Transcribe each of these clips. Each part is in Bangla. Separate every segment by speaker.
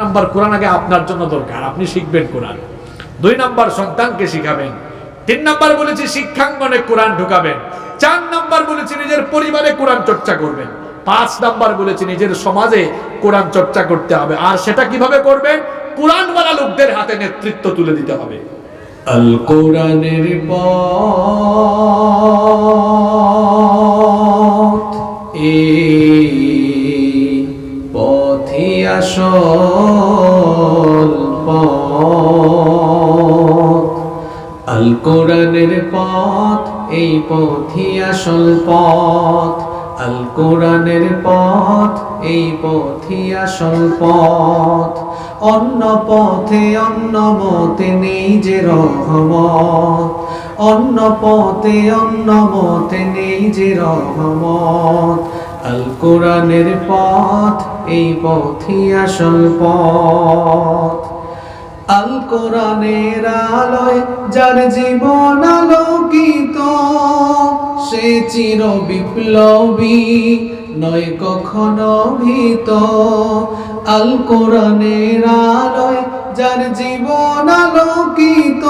Speaker 1: নাম্বার কোরআন আগে আপনার জন্য দরকার, আপনি শিখবেন কোরআন। 2 নাম্বার সন্তানকে শিখাবেন। 3 নাম্বার বলেছি শিক্ষাঙ্গনে কোরআন ঢুকাবেন। 4 নাম্বার বলেছি নিজের পরিবারে কোরআন চর্চা করবেন। 5 নাম্বার বলেছি নিজের সমাজে কোরআন চর্চা করতে হবে। আর সেটা কিভাবে করবেন? কোরআনওয়ালা লোকদের হাতে নেতৃত্ব তুলে দিতে হবে। আল কোরআনের পথ এই পথই আসল পথ। আল কোরআনের পথ এই পথই আসল পথ। আল কোরআনের পথ এই পথই আসল পথ। অন্য পথে অন্য মতে নেই যে রহমত। অন্য পথে অন্য মতে নেই যে রহমত। আল কোরআনের পথ এই পথই আসল পথ। আল কোরআনের আলোয় যার জীবন আলোকিত, সে চির বিপ্লবী নয় কখনো ভীত। আল কোরআনের আলোয় যার জীবন আলোকিত,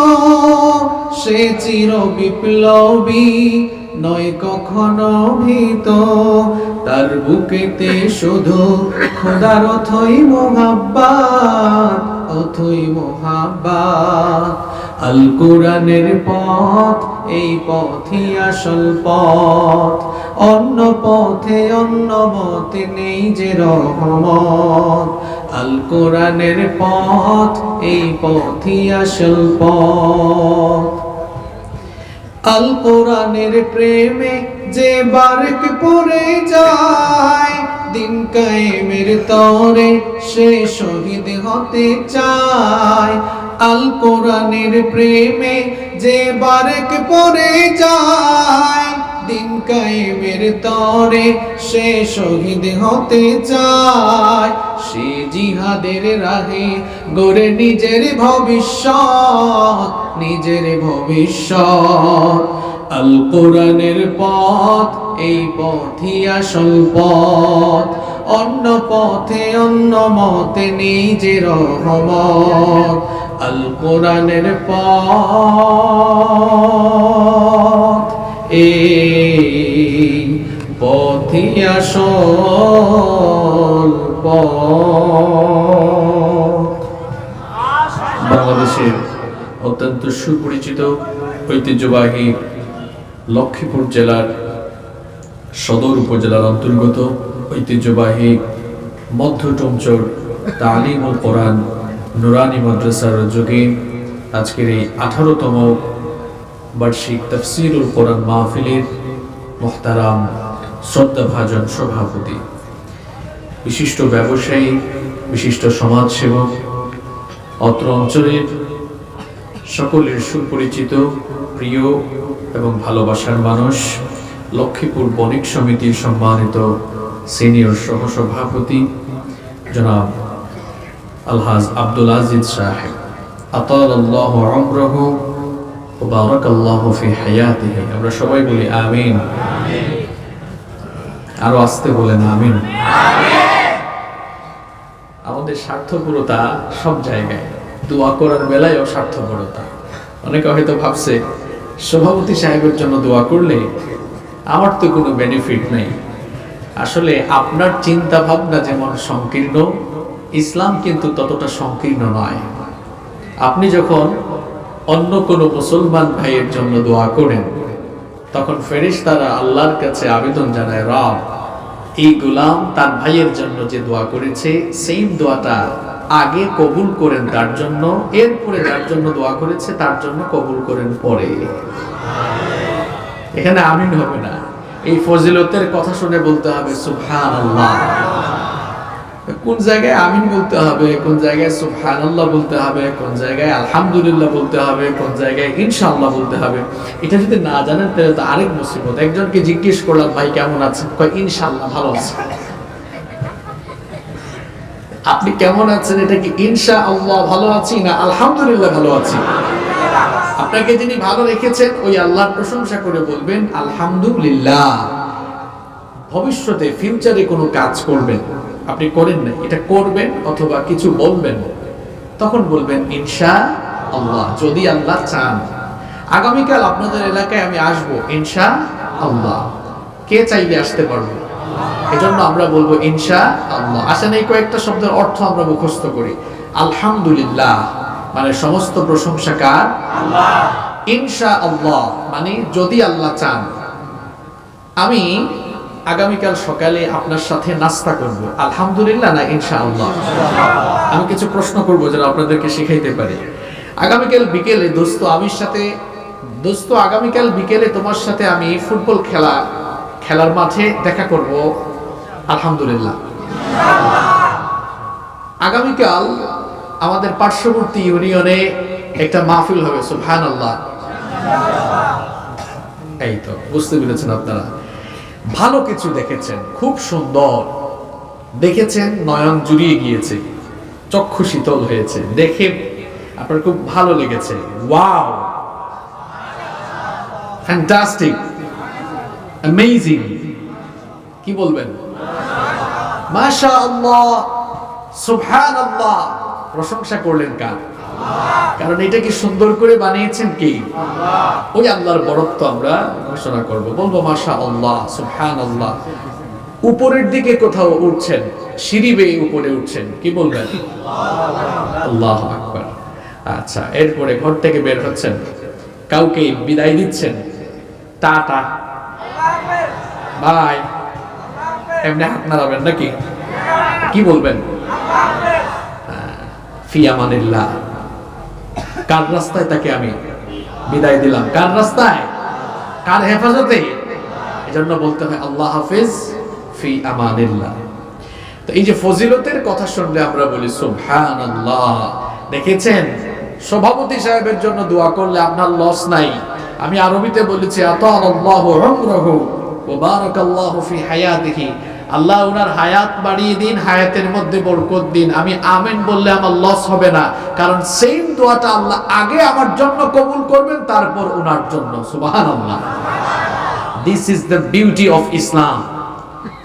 Speaker 1: সে চির বিপ্লবী নয় কখনো ভীত। তার বুকেতে শুধু খোদার অথই মোহাব্বত, অথই মোহাব্বত। আল কোরআনের পথ এই পথই আসল পথ। অন্য পথে অন্য মতে নেই যে রহমত। আল কোরআনের পথ এই পথই আসল পথ। আল কোরআনের প্রেমে যে বারেক পড়ে যায়, দিন কায়েমের তরে সে শহীদ হতে চায়। আল কোরআনের প্রেমে যে বারেক পড়ে যায়, দিন কায়েমের তরে সে শহীদ হতে চায়। সে জিহাদের রাহে গড়ে নিজের ভবিষ্যৎ, নিজের ভবিষ্যৎ। আল কোরআনের পথ এই পথই আসল পথ। অন্য পথে অন্য মতে নেই যে রহমত। আল কোরআনের পথ এই পথই আসল পথ। বাংলাদেশের অত্যন্ত সুপরিচিত ঐতিহ্যবাহী লক্ষ্মীপুর জেলার সদর উপজেলার অন্তর্গত ঐতিহ্যবাহী মধ্য টমচর তালিমুল কোরআন নুরানি মাদ্রাসার উদ্যোগে আজকের এই 18তম বার্ষিক তাফসীরুল কোরআন মাহফিলের মুহতারাম শ্রদ্ধাভাজন সভাপতি, বিশিষ্ট ব্যবসায়ী, বিশিষ্ট সমাজসেবক, অত্র অঞ্চলের সকলের সুপরিচিত প্রিয় এবং ভালোবাসার মানুষ, লক্ষ্মীপুর বণিক সমিতির সম্মানিত সিনিয়র সহসভাপতি জনাব আলহাজ আব্দুল আজিজ সাহেব, আতালাল্লাহু উমরাহু ওয়া বারাকাল্লাহু ফি হায়াতিহি। আমরা সবাই বলি আমিন। আরো আস্তে বলেন আমিন। আমাদের স্বার্থপরতা সব জায়গায়, দোয়া করার বেলায়ও স্বার্থপরতা। অনেকে হয়তো ভাবছে সভাপতি সাহেবের জন্য দোয়া করলে আমার তো কোনো বেনিফিট নেই। আসলে আপনার চিন্তা ভাবনা যেমন সংকীর্ণ, ইসলাম কিন্তু ততটা সংকীর্ণ নয়। আপনি যখন অন্য কোনো মুসলমান ভাইয়ের জন্য দোয়া করেন, তখন ফেরেশতারা আল্লাহর কাছে আবেদন জানায়, রব এই গোলাম তার ভাইয়ের জন্য যে দোয়া করেছে, সেই দোয়াটা আগে কবুল করেন তার জন্য, এরপরে যার জন্য দোয়া করেছে তার জন্য কবুল করেন পরে। এখানে আমিন হবে না, এই ফজিলতের কথা শুনে বলতে হবে সুবহানাল্লাহ। কোন জায়গায় আমিন বলতে হবে, কোন জায়গায় সুবহানাল্লাহ বলতে হবে, কোন জায়গায় আলহামদুলিল্লাহ বলতে হবে, কোন জায়গায় ইনশাআল্লাহ বলতে হবে, এটা যদি না জানেন তাহলে তো আরেক মুসিবত। একজনকে জিজ্ঞেস করলাম, ভাই কেমন আছেন? কয় ইনশাআল্লাহ ভালো আছি। আপনি কেমন আছেন, এটা কি ইনশাআল্লাহ ভালো আছি না আলহামদুলিল্লাহ ভালো আছি? আপনাকে যিনি ভালো রেখেছেন ওই আল্লাহর প্রশংসা করে বলবেন আলহামদুলিল্লাহ। ভবিষ্যতে ফিউচারে কোনো কাজ করবেন, আপনি করেন না, এটা করবেন অথবা কিছু বলবেন, তখন বলবেন ইনশাআল্লাহ, যদি আল্লাহ চান। আগামীকাল আপনাদের এলাকায় আমি আসবো ইনশাআল্লাহ। কে চাইলে আসতে পারবে? এজন্য আমরা বলবো ইনশাআল্লাহ। আসেন এই কয়েকটা শব্দের অর্থ আমরা মুখস্থ করি। আলহামদুলিল্লাহ মানে সমস্ত প্রশংসা কার? আল্লাহ। ইনশাআল্লাহ মানে যদি আল্লাহ চান। আমি আগামীকাল সকালে আপনার সাথে নাস্তা করব, আলহামদুলিল্লাহ না ইনশাআল্লাহ? আমি কিছু প্রশ্ন করব যেন আপনাদেরকে শিখাইতে পারি। আগামীকাল বিকেলে দোস্ত আগামীকাল বিকেলে তোমার সাথে আমি ফুটবল খেলার মাঠে দেখা করব, আলহামদুলিল্লাহ। আগামীকাল আমাদের পার্শ্ববর্তী ইউনিয়নে একটা মাহফিল হবে, সুবহানাল্লাহ। এই তো বুঝতে পেরেছেন আপনারা। ভালো কিছু দেখেছেন, খুব সুন্দর দেখেছেন, নয়ন জুড়িয়ে গিয়েছে, চক্ষু শীতল হয়েছে, দেখে আপনার খুব ভালো লেগেছে। Wow, fantastic, amazing. কি বলবেন? মাশাআল্লাহ, সুবহানাল্লাহ। প্রশংসা করলেন কার? কারণ এটা কি সুন্দর করে বানিয়েছেন কি? ওই আল্লাহর বড়ত্ব আমরা ঘোষণা করব, বলবো মাশাআল্লাহ, সুবহানাল্লাহ। উপরের দিকে কোথাও উঠছেন, সিঁড়ি বেয়ে উপরে উঠছেন, কি বলবেন? আল্লাহু আকবার। আচ্ছা, এরপরে ঘর থেকে বের হচ্ছেন, কাউকে বিদায় দিচ্ছেন, টাটা, বাই, এমনি হাত নাড়াবেন নাকি? কি বলবেন? ফি আমানিল্লাহ। কার রাস্তায় তাকে আমি বিদায় দিলাম? কার রাস্তায়? কার হেফাজতে? এজন্য বলতে হয় আল্লাহ হাফেজ, ফি আমানিল্লাহ। তো এই যে ফজিলতের কথা শুনলে আমরা বলি সুবহানাল্লাহ। দেখেছেন, সভাপতি সাহেবের জন্য দোয়া করলে আপনার লস নাই। আমি আরবিতে বলেছি আতাআল্লাহু উমরাহু ওয়া বারাকাল্লাহু ফি হায়াতিহি। আল্লাহ ওনার হায়াত বাড়িয়ে দিন, হায়াতের মধ্যে বরকত দিন। আমি আমিন বললে আমার লস হবে না, কারণ সেম দোয়াটা আল্লাহ আগে আমার জন্য কবুল করবেন, তারপর ওনার জন্য। সুবহানাল্লাহ। This is the beauty of Islam.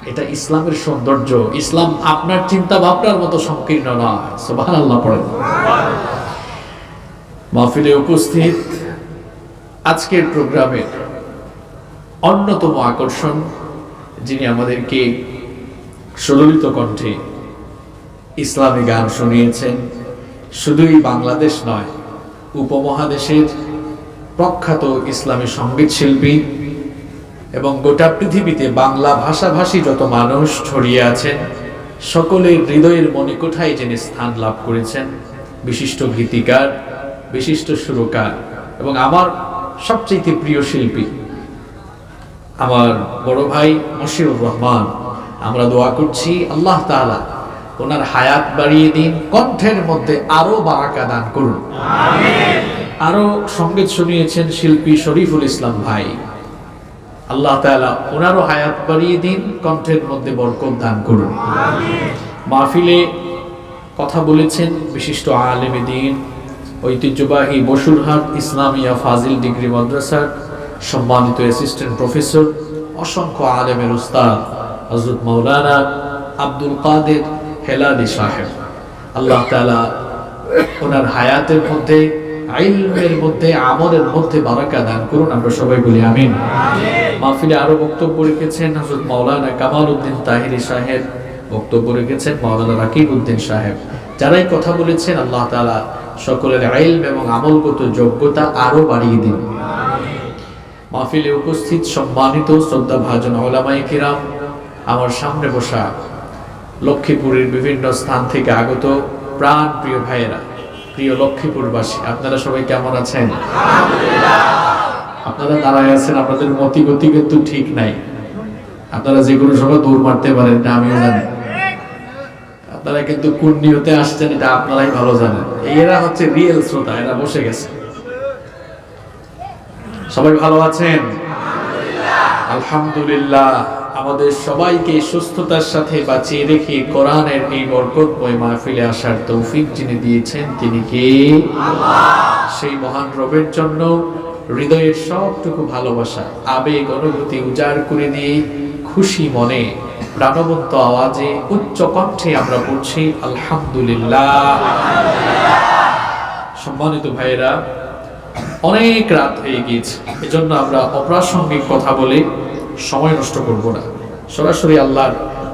Speaker 1: এটা ইসলামের সৌন্দর্য। ইসলাম আপনার চিন্তা ভাবনার মতো সংকীর্ণ নয়। সুবহানাল্লাহ পড়েন। মাহফিলে উপস্থিত আজকের প্রোগ্রামের অন্যতম আকর্ষণ, যিনি আমাদেরকে সুললিত কণ্ঠে ইসলামী গান শুনিয়েছেন, শুধুই বাংলাদেশ নয়, উপমহাদেশের প্রখ্যাত ইসলামী সঙ্গীত শিল্পী এবং গোটা পৃথিবীতে বাংলা ভাষাভাষী যত মানুষ ছড়িয়ে আছেন, সকলের হৃদয়ের মণিকোঠায় যিনি স্থান লাভ করেছেন, বিশিষ্ট গীতিকার, বিশিষ্ট সুরকার এবং আমার সবচেয়ে প্রিয় শিল্পী আমার বড় ভাই মশিউর রহমান। আমরা দোয়া করছি আল্লাহ তাআলা ওনার হায়াত বাড়িয়ে দিন, কণ্ঠের মধ্যে আরো বারাকা দান করুন। আমিন। আরো সঙ্গীত শুনিয়েছেন শিল্পী শরীফুল ইসলাম ভাই, আল্লাহ তাআলা ওনারও হায়াত বাড়িয়ে দিন, কণ্ঠের মধ্যে বরকত দান করুন। আমিন। মাহফিলে কথা বলেছেন বিশিষ্ট আলেমে দ্বীন, ঐতিহ্যবাহী বসুরহাট ইসলামিয়া ফাজিল ডিগ্রি মাদ্রাসার সম্মানিত অ্যাসিস্ট্যান্ট প্রফেসর, অসংখ্য আলেমের উস্তাদ হযরত মাওলানা আব্দুল কাদের হেলালি সাহেব। আল্লাহ তাআলা ওনার হায়াতের মধ্যে, ইলমের মধ্যে, আমলের মধ্যে বারাকা দান করুন। আমরা সবাই বলি আমিন। মাহফিলে আরো বক্তব্য রেখেছেন হযরত মাওলানা কামাল উদ্দিন তাহিরি সাহেব, বক্তব্য রেখেছেন মাওলানা রাকিব উদ্দিন সাহেব। যারাই কথা বলেছেন আল্লাহ তাআলা সকলের ইলম এবং আমলগত যোগ্যতা আরো বাড়িয়ে দিন। মাহফিলে উপস্থিত সম্মানিত শ্রদ্ধাভাজন উলামায়ে কিরাম, আমার সামনে বসা লক্ষ্মীপুরের বিভিন্ন স্থান থেকে আগত প্রাণ প্রিয় ভাইয়েরা, প্রিয় লক্ষ্মীপুরবাসী, আপনারা সবাই কেমন আছেন? আলহামদুলিল্লাহ। আপনারা দাঁড়ায় আছেন, আপনাদের মতি গতি কিন্তু ঠিক নাই। আপনারা যে কোনো সময় দৌড় মারতে পারেন, এটা আমিও জানি। আপনারা কিন্তু কোন নিয়তে আসছেন এটা আপনারাই ভালো জানেন। এরা হচ্ছে রিয়েল শ্রোতা, এরা বসে গেছে। সবাই ভালো আছেন? আলহামদুলিল্লাহ। আমাদের সবাইকে সুস্থতার সাথে বাঁচিয়ে রেখে কোরআনের এই বরকতময় মাহফিলে আসার তৌফিক যিনি দিয়েছেন তিনি কে? আল্লাহ। সেই মহান রবের জন্য হৃদয়ের সবটুকু ভালোবাসা, আবেগ, অনুভূতি উজাড় করে দিয়ে খুশি মনে প্রাণবন্ত আওয়াজে উচ্চ কণ্ঠে আমরা পড়ছি আলহামদুলিল্লাহ। সম্মানিত ভাইয়েরা, অনেক রাত হয়ে গিয়েছে, এজন্য আমরা অপ্রাসঙ্গিক কথা বলে সময় নষ্ট করব না। সরাসরি আল্লাহর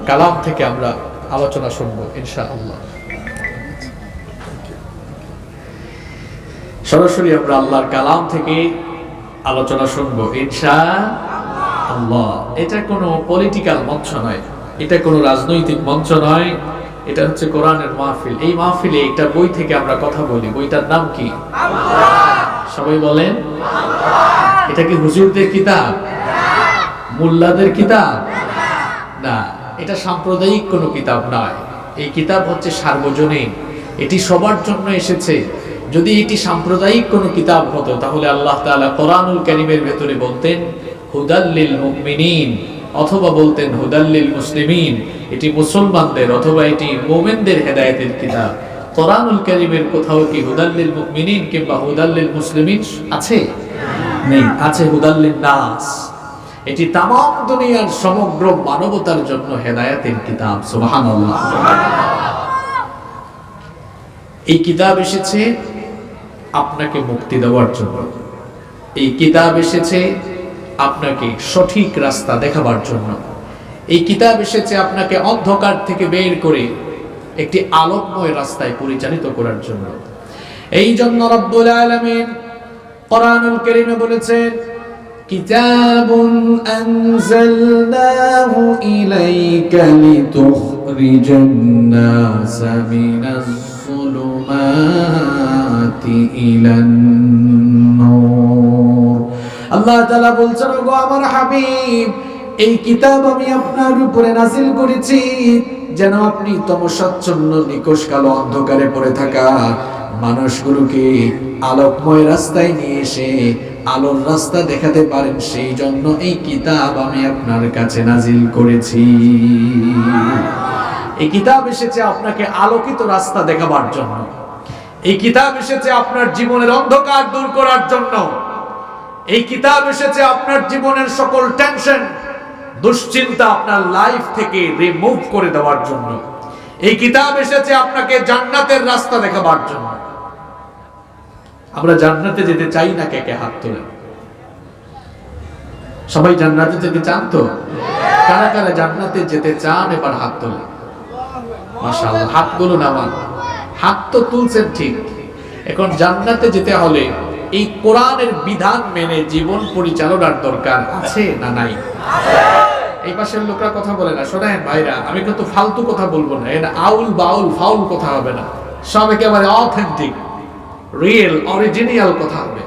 Speaker 1: কালাম থেকে আমরা আলোচনা শুনবো ইনশাআল্লাহ। সরাসরি আমরা আল্লাহর কালাম থেকে আলোচনা শুনবো ইনশাআল্লাহ। এটা কোনো পলিটিক্যাল মঞ্চ নয়, এটা কোনো রাজনৈতিক মঞ্চ নয়, এটা হচ্ছে কোরআনের মাহফিল। এই মাহফিলে একটা বই থেকে আমরা কথা বলি, বইটার নাম কি? সবাই বলেন। এটা কি হুজুরদের কিতাব, মোল্লাদের কিতাব? না, এটা সাম্প্রদায়িক কোনো কিতাব নয়। এই কিতাব হচ্ছে সার্বজনীন, এটি সবার জন্য এসেছে। যদি এটি সাম্প্রদায়িক কোনো কিতাব হতো তাহলে আল্লাহ তাআলা কোরআনুল কারীমের ভেতরে বলতেন হুদাল্লিল মুমিনিন, অথবা বলতেন হুদাল্লিল মুসলিমিন। এটি মুসলমানদের অথবা এটি মুমিনদের হেদায়েতের কিতাব। কোরআনুল কারীমের কোথাও কি হুদাল্লিল মুমিনিন কিংবা হুদাল্লিল মুসলিমিন আছে? নেই, আছে হুদাল্লিন নাস। এটি তাম দুনিয়ার সমগ্র মানবতার জন্য হেদায়েতের কিতাব। সুবহানাল্লাহ। এই কিতাব এসেছে আপনাকে মুক্তি দেওয়ার জন্য। এই কিতাব এসেছে আপনাকে সঠিক রাস্তা দেখাবার জন্য। এই কিতাব এসেছে আপনাকে অন্ধকার থেকে বের করে একটি আলোকময় রাস্তায় পরিচালিত করার জন্য। এই জন্য রব্বুল আলামিন কোরআনুল কারীমে বলেছেন কিতাবুন আনজালনাহু ইলাইকা লিতুখরিজান নাসা মিনাজ যুলুমাতি ইলান নূর। আল্লাহ তাআলা বলছেন, ওগো আমার হাবিব, এই কিতাব আমি আপনার উপরে নাযিল করেছি যেন আপনি তমসাচ্ছন্ন নিকষ কালো অন্ধকারে পড়ে থাকা মানুষগুলোকে আলোকময় রাস্তায় নিয়ে এসে আলোর রাস্তা দেখাতে পারেন। সেই জন্য এই কিতাব আমি আপনার কাছে নাযিল করেছি। এই কিতাব এসেছে আপনাকে আলোকিত রাস্তা দেখাবার জন্য। এই কিতাব এসেছে আপনার জীবনের অন্ধকার দূর করার জন্য। এই কিতাব এসেছে আপনার জীবনের সকল টেনশন, দুশ্চিন্তা আপনার লাইফ থেকে রিমুভ করে দেওয়ার জন্য। এই কিতাব এসেছে আপনাকে জান্নাতের রাস্তা দেখাবার জন্য। আমরা জান্নাতে যেতে চাই না? কে কে হাত তোলেন। সবাই জান্নাতে যেতে চান তো? কারা কারা জান্নাতে যেতে চান এবার হাত তোলেন। মাশাআল্লাহ, হাতগুলো নামান। হাত তো তুলছেন ঠিক, এখন জান্নাতে যেতে হলে এই কোরআনের বিধান মেনে জীবন পরিচালনার দরকার আছে না নাই? এই পাশের লোকরা কথা বলে না। শোনেন ভাইরা, আমি কিন্তু ফালতু কথা বলবো না, এটা আউল বাউল ফাউল কথা হবে না, সব একেবারে অথেন্টিক রিয়েল অরিজিনাল কথা হবে।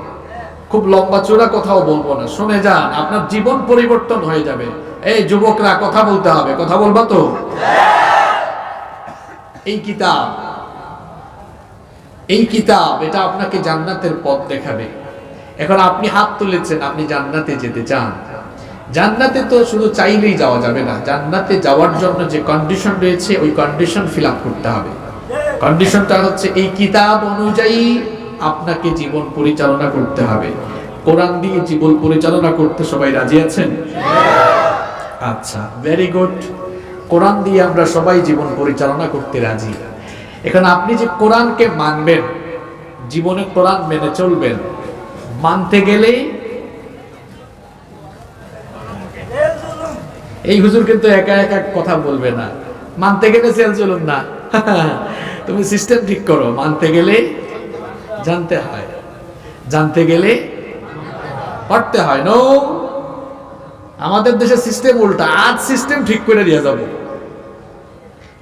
Speaker 1: খুব লম্বা চূড়া কথাও বলবো না, শুনে যান, আপনার জীবন পরিবর্তন হয়ে যাবে। এই যুবকরা কথা বলতে হবে, কথা বলবা তো? এই কিতাব, এই কিতাব এটা আপনাকে জান্নাতের পথ দেখাবে। এখন আপনি হাত তুলেছেন, আপনি জান্নাতে যেতে চান। জান্নাতে তো শুধু চাইলেই যাওয়া যাবে না, জান্নাতে যাওয়ার জন্য যে কন্ডিশন রয়েছে ওই কন্ডিশন ফিল আপ করতে হবে। কন্ডিশনটা হচ্ছে এই কিতাব অনুযায়ী আপনাকে জীবন পরিচালনা করতে হবে। কোরআন দিয়ে জীবন পরিচালনা করতে সবাই রাজি আছেন? আচ্ছা, ভেরি গুড। কোরআন দিয়ে আমরা সবাই জীবন পরিচালনা করতে রাজি। এখন আপনি যে কোরআনকে মানবেন, জীবনে কোরআন মেনে চলবেন, মানতে গেলে এই হুজুর কিন্তু একা একা কথা বলবে না। মানতে গেলে সেল চলুন না, তুমি সিস্টেম ঠিক করো। মানতে গেলে জানতে হয়, জানতে গেলে পড়তে হয়। নো, আমাদের দেশে সিস্টেম উল্টা। আজ সিস্টেম ঠিক করে দিয়ে যাব,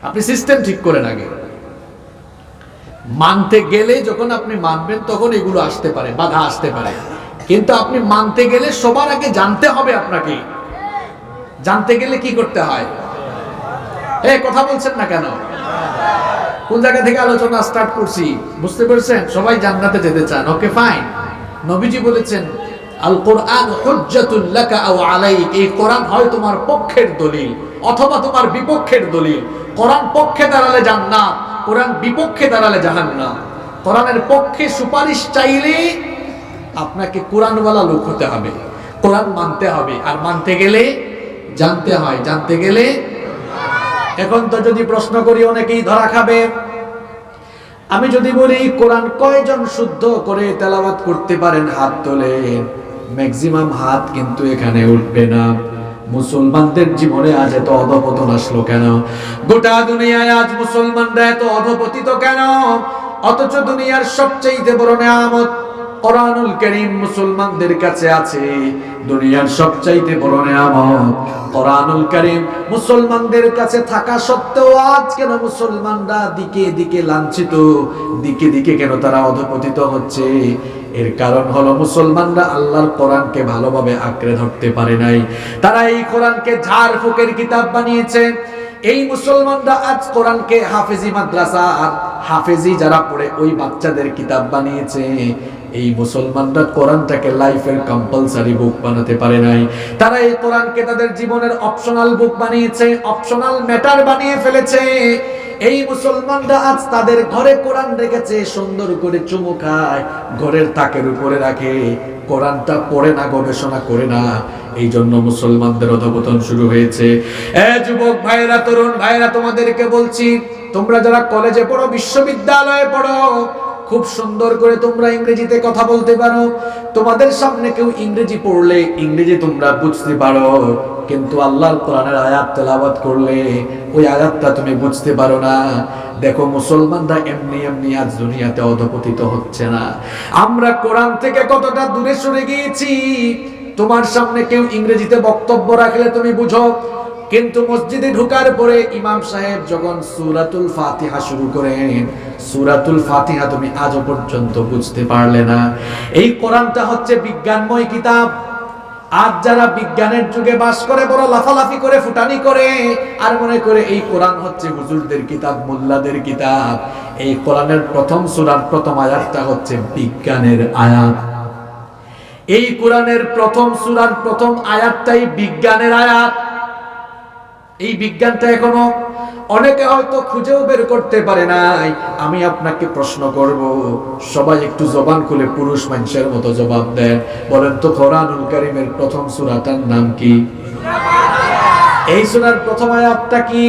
Speaker 1: আপনি সিস্টেম ঠিক করেন আগে। মানতে গেলে যখন আপনি মানবেন তখন এগুলো আসতে পারে, বাধা আসতে পারে, কিন্তু আপনি মানতে গেলে সবার আগে জানতে হবে আপনাকে। জানতে গেলে কি করতে হয়? কথা বলছেন না কেন? কোন জায়গা থেকে আলোচনা স্টার্ট করছি বুঝতে পেরেছেন? সবাই জান্নাতে যেতে চান, ওকে ফাইন। নবীজি বলেছেন আল কোরআন হুজ্জাতুল লাকা আও আলাইক, এই কোরআন হয় তোমার পক্ষের দলিল অথবা তোমার বিপক্ষের দলিল। কোরআন পক্ষে দাঁড়ালে জান্নাত, কোরআন বিপক্ষে দাঁড়ালে জাহান্নাম। কোরআনের পক্ষে সুপারিশ চাইলে আপনাকে কোরআনওয়ালা লোক হতে হবে, কোরআন মানতে হবে। আর মানতে গেলে জানতে হয়, জানতে গেলে এখন তো যদি প্রশ্ন করি অনেকেই ধরা খাবে। আমি যদি বলি কোরআন কয়জন শুদ্ধ করে তেলাওয়াত করতে পারেন হাত তোলেন, ম্যাক্সিমাম হাত কিন্তু এখানে উঠবে না। মুসলমানদের জীবনে আজ এত অধপতন আসলো কেন? গোটা দুনিয়ায় আজ মুসলমানরা এত অধপতিত কেন? অথচ দুনিয়ার সবচেয়ে বড় নিয়ামত কোরআনুল কারীম মুসলমানদের কাছে আছে। দুনিয়ার সবচাইতে বড় নিয়ামত কোরআনুল কারীম মুসলমানদের কাছে থাকা সত্ত্বেও আজ কেন মুসলমানরা দিকে দিকে লাঞ্ছিত, দিকে দিকে কেন তারা অধপতিত হচ্ছে? এর কারণ হলো মুসলমানরা আল্লাহর কোরআনকে ভালোভাবে আঁকড়ে ধরতে পারে নাই। তারা এই কোরআনকে ঝাড়ফুঁকের কিতাব বানিয়েছে। এই মুসলমানরা আজ কোরআনকে হাফেজি মাদ্রাসা আর হাফেজি যারা পড়ে ওই বাচ্চাদের কিতাব বানিয়েছে। এই মুসলমানরা কোরআনটাকে লাইফের কম্পালসারি বুক বানাতে পারে নাই। তারা এই কোরআনকে তাদের জীবনের অপশনাল বুক বানিয়েছে, অপশনাল ম্যাটার বানিয়ে ফেলেছে। এই মুসলমানরা আজ তাদের ঘরে কোরআন রেখেছে, সুন্দর করে চুমু খায়, ঘরের তাকের উপরে রাখে, কোরআনটা পড়ে না, গবেষণা করে না। এই জন্য মুসলমানদের অধপতন শুরু হয়েছে। যুবক ভাইরা, তরুণ ভাইরা, তোমাদেরকে বলছি, তোমরা যারা কলেজে পড়ো, বিশ্ববিদ্যালয়ে পড়ো, খুব সুন্দর করে তোমরা ইংরেজিতে কথা বলতে পারো। তোমাদের সামনে কেউ ইংরেজি পড়লে ইংরেজি তোমরা বুঝতে পারো, কিন্তু আল্লাহর কোরআনের আয়াত তেলাওয়াত করলে ওই আয়াতটা তুমি বুঝতে পারো না। দেখো মুসলমানরা এমনি এমনি আজ দুনিয়াতে অধপতিত হচ্ছে না। আমরা কোরআন থেকে কতটা দূরে সরে গিয়েছি। তোমার সামনে কেউ ইংরেজিতে বক্তব্য রাখলে তুমি বুঝো, কিন্তু মসজিদে ঢোকার পরে ইমাম সাহেব যখন সূরাতুল ফাতিহা শুরু করেন, সূরাতুল ফাতিহা তুমি আজও পর্যন্ত বুঝতে পারলে না। এই কোরআনটা হচ্ছে বিজ্ঞানময় কিতাব। আজ যারা বিজ্ঞানের যুগে বাস করে, বড় লাফালাফি করে, ফুটানি করে, আর মনে করে এই কোরআন হচ্ছে হুজুরদের কিতাব, মোল্লাদের কিতাব। এই কোরআনের প্রথম সূরার প্রথম আয়াতটা হচ্ছে বিজ্ঞানের আয়াত। এই কোরআনের প্রথম সূরার প্রথম আয়াতটাই বিজ্ঞানের আয়াত। এই বিজ্ঞানটা এখনো অনেকে হয়তো খুঁজেও বের করতে পারে নাই। আমি আপনাকে প্রশ্ন করব, সবাই একটু জবান খুলে পুরুষ মানুষের মতো জবাব দেন। বলেন তো কোরআনুল কারীমের প্রথম সূরাটার নাম কি? এই সূরার প্রথম আয়াতটা কি?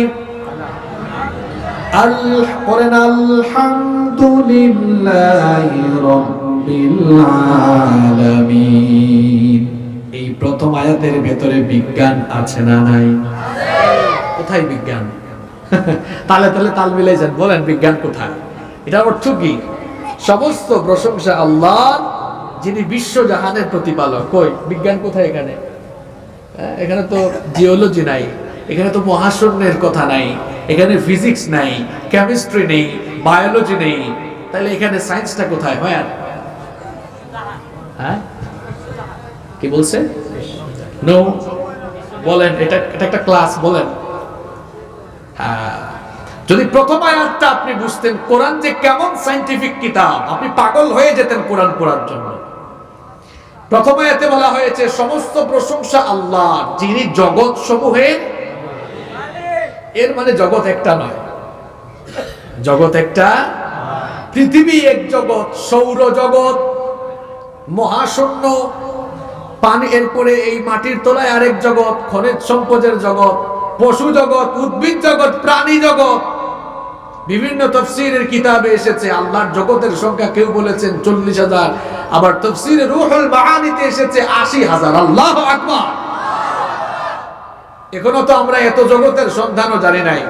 Speaker 1: আলহামদুলিল্লাহি রাব্বিল আলামিন। এই প্রথম আয়াতের ভেতরে বিজ্ঞান আছে না নাই? কোথায় বিজ্ঞান? তালে তালে তাল মিলাই যান, বলেন বিজ্ঞান কোথায়? এটার অর্থ কি? সমস্ত প্রশংসা আল্লাহ, যিনি বিশ্ব জাহানের প্রতিপালক। কই বিজ্ঞান কোথায় এখানে? এখানে তো জিওলজি নাই, এখানে তো মহাশূন্যের কথা নাই, এখানে ফিজিক্স নাই, কেমিস্ট্রি নেই, বায়োলজি নেই। তাহলে এখানে সায়েন্সটা কোথায়? হয় হ্যাঁ, কি বলছে? নো, বলেন, এটা একটা ক্লাস, বলেন। যদি প্রথম আয়াতটা আপনি বুঝতেন, কোরআন যে কেমন সায়েন্টিফিক কিতাব, আপনি পাগল হয়ে যেতেন কোরআন পড়ার জন্য। প্রথম আয়াতে বলা হয়েছে সমস্ত প্রশংসা আল্লাহ, যিনি জগৎ সমূহের। এর মানে জগৎ একটা নয়, জগৎ একটা, পৃথিবী এক জগৎ, সৌর জগৎ, মহাশূন্য, পানি, এরপরে এই মাটির তলায় আরেক জগৎ, খনিজ সম্পদের জগৎ, পশু জগৎ, উদ্ভিদ জগৎ, প্রাণী জগৎ। বিভিন্ন তাফসীরের কিতাবে এসেছে আল্লাহর জগতের সংখ্যা কেউ বলেছেন 40,000, আবার তাফসীরে রূহুল মাআনিতে এসেছে 80,000। আল্লাহু আকবার। এখনো তো আমরা এত জগতের সন্ধানও জানি নাই।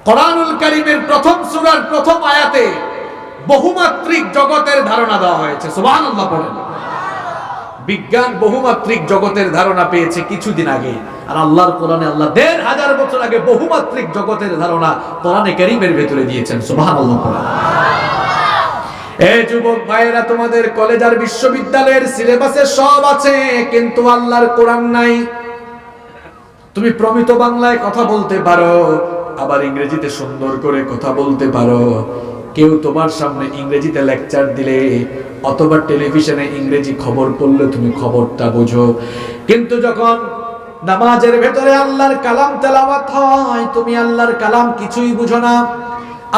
Speaker 1: কোরআনুল কারীমের প্রথম সূরার প্রথম আয়াতে বহুমাত্রিক জগতের ধারণা দেওয়া হয়েছে। সুবহানাল্লাহ পড়েন। বিজ্ঞান বহুমাত্রিক জগতের ধারণা পেয়েছে কিছুদিন আগে, আর আল্লাহর কোরআনে আল্লাহ ১৫০০ বছর আগে বহুমাত্রিক জগতের ধারণা কোরআনে কারীমের ভেতরে দিয়েছেন। সুবহানাল্লাহ। এই যুবক ভাইয়েরা, তোমাদের কলেজ আর বিশ্ববিদ্যালয়ের সিলেবাসে সব আছে, কিন্তু আল্লাহর কোরআন নাই। তুমি প্রমিত বাংলায় কথা বলতে পারো, আবার ইংরেজিতে সুন্দর করে কথা বলতে পারো। কেউ তোমার সামনে ইংরেজিতে লেকচার দিলে অথবা টেলিভিশনে ইংরেজি খবর পড়লে তুমি খবরটা বোঝো, কিন্তু যখন নামাজের ভেতরে আল্লাহর কালাম তেলাওয়াত হয়, তুমি আল্লাহর কালাম কিছুই বুঝো না।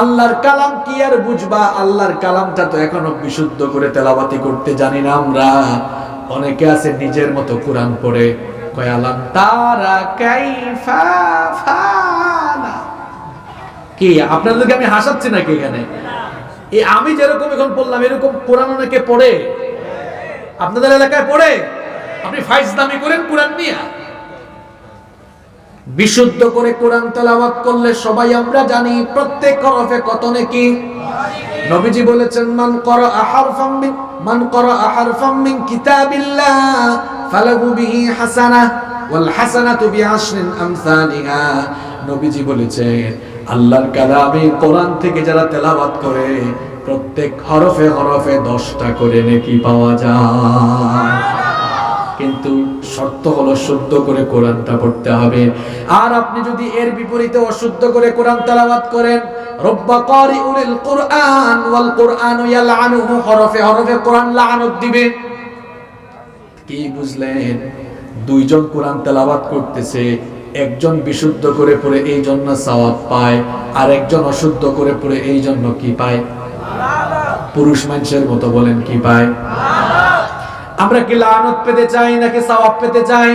Speaker 1: আল্লাহর কালাম কি আর বুঝবা? আল্লাহর কালামটা তো এখনো বিশুদ্ধ করে তেলাওয়াতি করতে জানি না আমরা। অনেকে আছে নিজের মতো কোরআন পড়ে, কয় আলাম তারা কাইফা কি আপনাদেরকে আমি হাসাচ্ছি নাকি এখানে? এই আমি যেরকম এখন বললাম এরকম কোরআন অনেকে পড়ে, আপনাদের এলাকায় পড়ে? আপনি ফাইজলামি করেন কোরআন নিয়ে? বিশুদ্ধ করে কোরআন তেলাওয়াত করলে সবাই আমরা জানি প্রত্যেক হরফে কত নেকি। নবীজি বলেছেন মান ক্বারাআ হারফাম মিন কিতাবিল্লাহ ফালাহু বিহি হাসানাহ ওয়াল হাসানাতু বিআশরি আমসালিহা। নবীজি বলেছেন আল্লাহর কালামে কোরআন থেকে যারা তেলাওয়াত করে প্রত্যেক হরফে হরফে 10টা করে নেকি পাওয়া যায়। কিন্তু শর্ত হলো শুদ্ধ করে কোরআনটা পড়তে হবে। আর আপনি যদি এর বিপরীতে অশুদ্ধ করে কোরআন তেলাওয়াত করেন, রব্বা কারিউল কুরআন ওয়াল কুরআনু ইয়ালআনুহু, হরফে হরফে কোরআন লানত দিবে। কি বুঝলেন? দুইজন কোরআন তেলাওয়াত করতেছে, একজন বিশুদ্ধ করে পড়ে এই জন্য সওয়াব পায়, আর একজন অশুদ্ধ করে পড়ে এই জন্য কি পায়? পুরুষ মানুষের মতো বলেন কি পায়? আমরা কি লানত পেতে চাই নাকি সওয়াব পেতে চাই?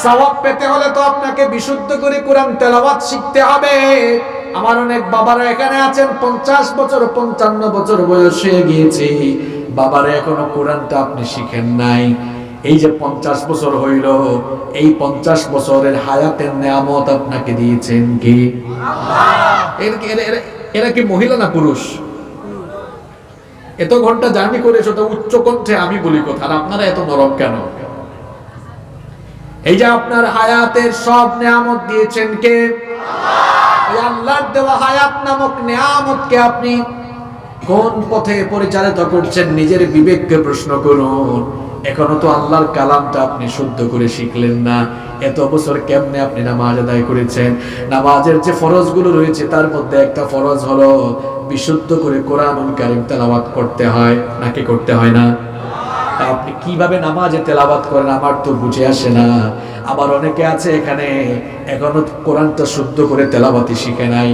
Speaker 1: সওয়াব পেতে হলে তো আপনাকে বিশুদ্ধ করে কোরআন তেলাওয়াত শিখতে হবে। আমার অনেক বাবারা এখানে আছেন 50 বছর 55 বছর বয়স হয়ে গিয়েছে, বাবারা এখনো কোরআনটা আপনি শিখেন নাই। এই যে 50 বছর হইল, এই 50 বছরের হায়াতের নিয়ামত আপনাকে দিয়েছেন কে? আল্লাহ। এরা কি মহিলা না পুরুষ? এত ঘন্টা জার্নি করে এসে তো উচ্চ কণ্ঠে আমি বলি কথা, আর আপনারা এত নরম কেন? এই যে আপনার হায়াতের সব নিয়ামত দিয়েছেন কে? আল্লাহ। এই আল্লাহর দেওয়া হায়াত নামক নিয়ামতকে আপনি কোন পথে পরিচালিত করছেন নিজের বিবেককে প্রশ্ন করুন। এখনো তো আল্লাহর কালামটা আপনি শুদ্ধ করে শিখলেন না। এত বছর কেমনে আপনি নামাজ আদায় করেছেন? নামাজের যে ফরজগুলো রয়েছে তার মধ্যে একটা ফরজ হলো বিশুদ্ধ করে কোরআনুল কারীম তেলাওয়াত করতে হয়, নাকি করতে হয় না? আপনি কিভাবে নামাজে তেলাওয়াত করেন আমার তো বুঝে আসে না। আবার অনেকে আছে এখানে এখনো কোরআনটা শুদ্ধ করে তেলাওয়াতই শিখে নাই।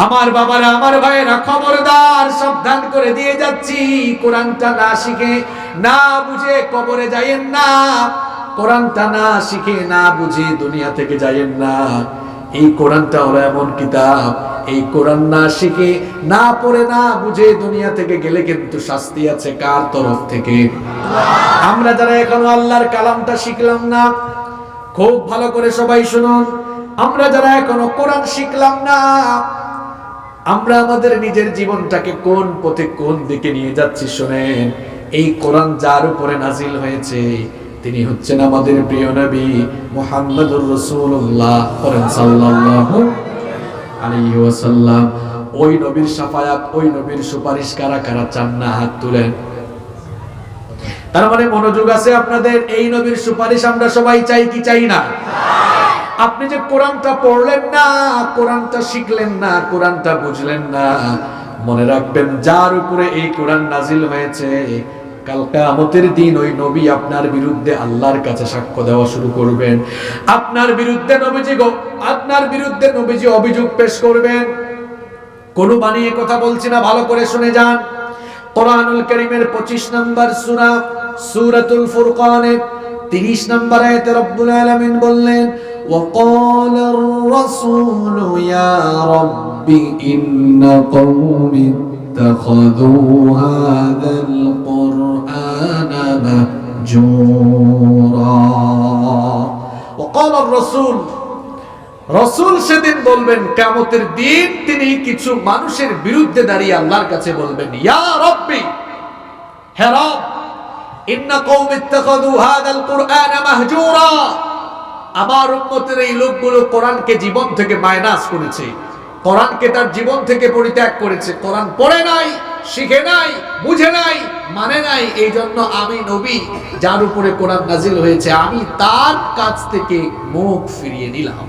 Speaker 1: আমার বাবারা, আমার ভাইয়েরা, খবরদার, সাবধান করে দিয়ে যাচ্ছি, কোরআনটা না শিখে না বুঝে কবরে যাইয়েন না। কোরআনটা না শিখে না বুঝে দুনিয়া থেকে যাইয়েন না। এই কোরআনটা হলো এমন কিতাব, এই কোরআন না শিখে না পড়ে না বুঝে দুনিয়া থেকে গেলে কিন্তু শাস্তি আছে কার তরফ থেকে? আমরা যারা এখনো আল্লাহর কালামটা শিখলাম না, খুব ভালো করে সবাই শুনুন, আমরা যারা এখনো কোরআন শিখলাম না, আমরা আমাদের নিজের জীবনটাকে কোন পথে কোন দিকে নিয়ে যাচ্ছি শুনেন। এই কোরআন যার উপরে নাজিল হয়েছে তিনি হচ্ছেন আমাদের প্রিয় নবী মুহাম্মদুর রাসূলুল্লাহ সাল্লাল্লাহু আলাইহি ওয়াসাল্লাম। ওই নবীর শাফায়াত, ওই নবীর সুপারিশ কারা কারা চান না? হাত তুলেন। তার মানে মনোযোগ আছে আপনাদের? এই নবীর সুপারিশ আমরা সবাই চাই কি চাই না? আপনি যে কোরআনটা পড়লেন না, কোরআনটা শিখলেন না, কোরআনটা বুঝলেন না, মনে রাখবেন যার উপরে এই কোরআন নাজিল হয়েছে কাল কিয়ামতের দিন ওই নবী আপনার বিরুদ্ধে আল্লাহর কাছে সাক্ষ্য দেওয়া শুরু করবেন। আপনার বিরুদ্ধে নবীজি অভিযোগ পেশ করবেন। কোন বানিয়ে কথা বলছি না, ভালো করে শুনে যান। কোরআনুল কারীমের 25 নম্বর সূরা সূরাতুল ফুরকানের 30 নম্বর আয়াতে রব্বুল আলামিন বললেন, ওয়াকালার রাসূলু ইয়া রাব্বি ইন্না কওমি ইত্তাখাযু হাযাল কুরআনা মাহজুরা। ওয়াকালার রাসূল, রাসূল সেদিন বলবেন, কিয়ামতের দিন তিনি কিছু মানুষের বিরুদ্ধে দাঁড়িয়ে আল্লাহর কাছে বলবেন, ইয়া রাব্বি, হে রব, ইন্না কওমি ইত্তাখাযু হাযাল কুরআনা মাহজুরা, আমার উম্মতের এই লোকগুলো কোরআনকে জীবন থেকে মাইনাস করেছে, কোরআনকে তার জীবন থেকে পরিত্যাগ করেছে, কোরআন পড়ে নাই, শিখে নাই, বুঝে নাই, মানে নাই। এই জন্য আমি নবী যার উপরে কোরআন নাজিল হয়েছে আমি তার কাছ থেকে মুখ ফিরিয়ে নিলাম।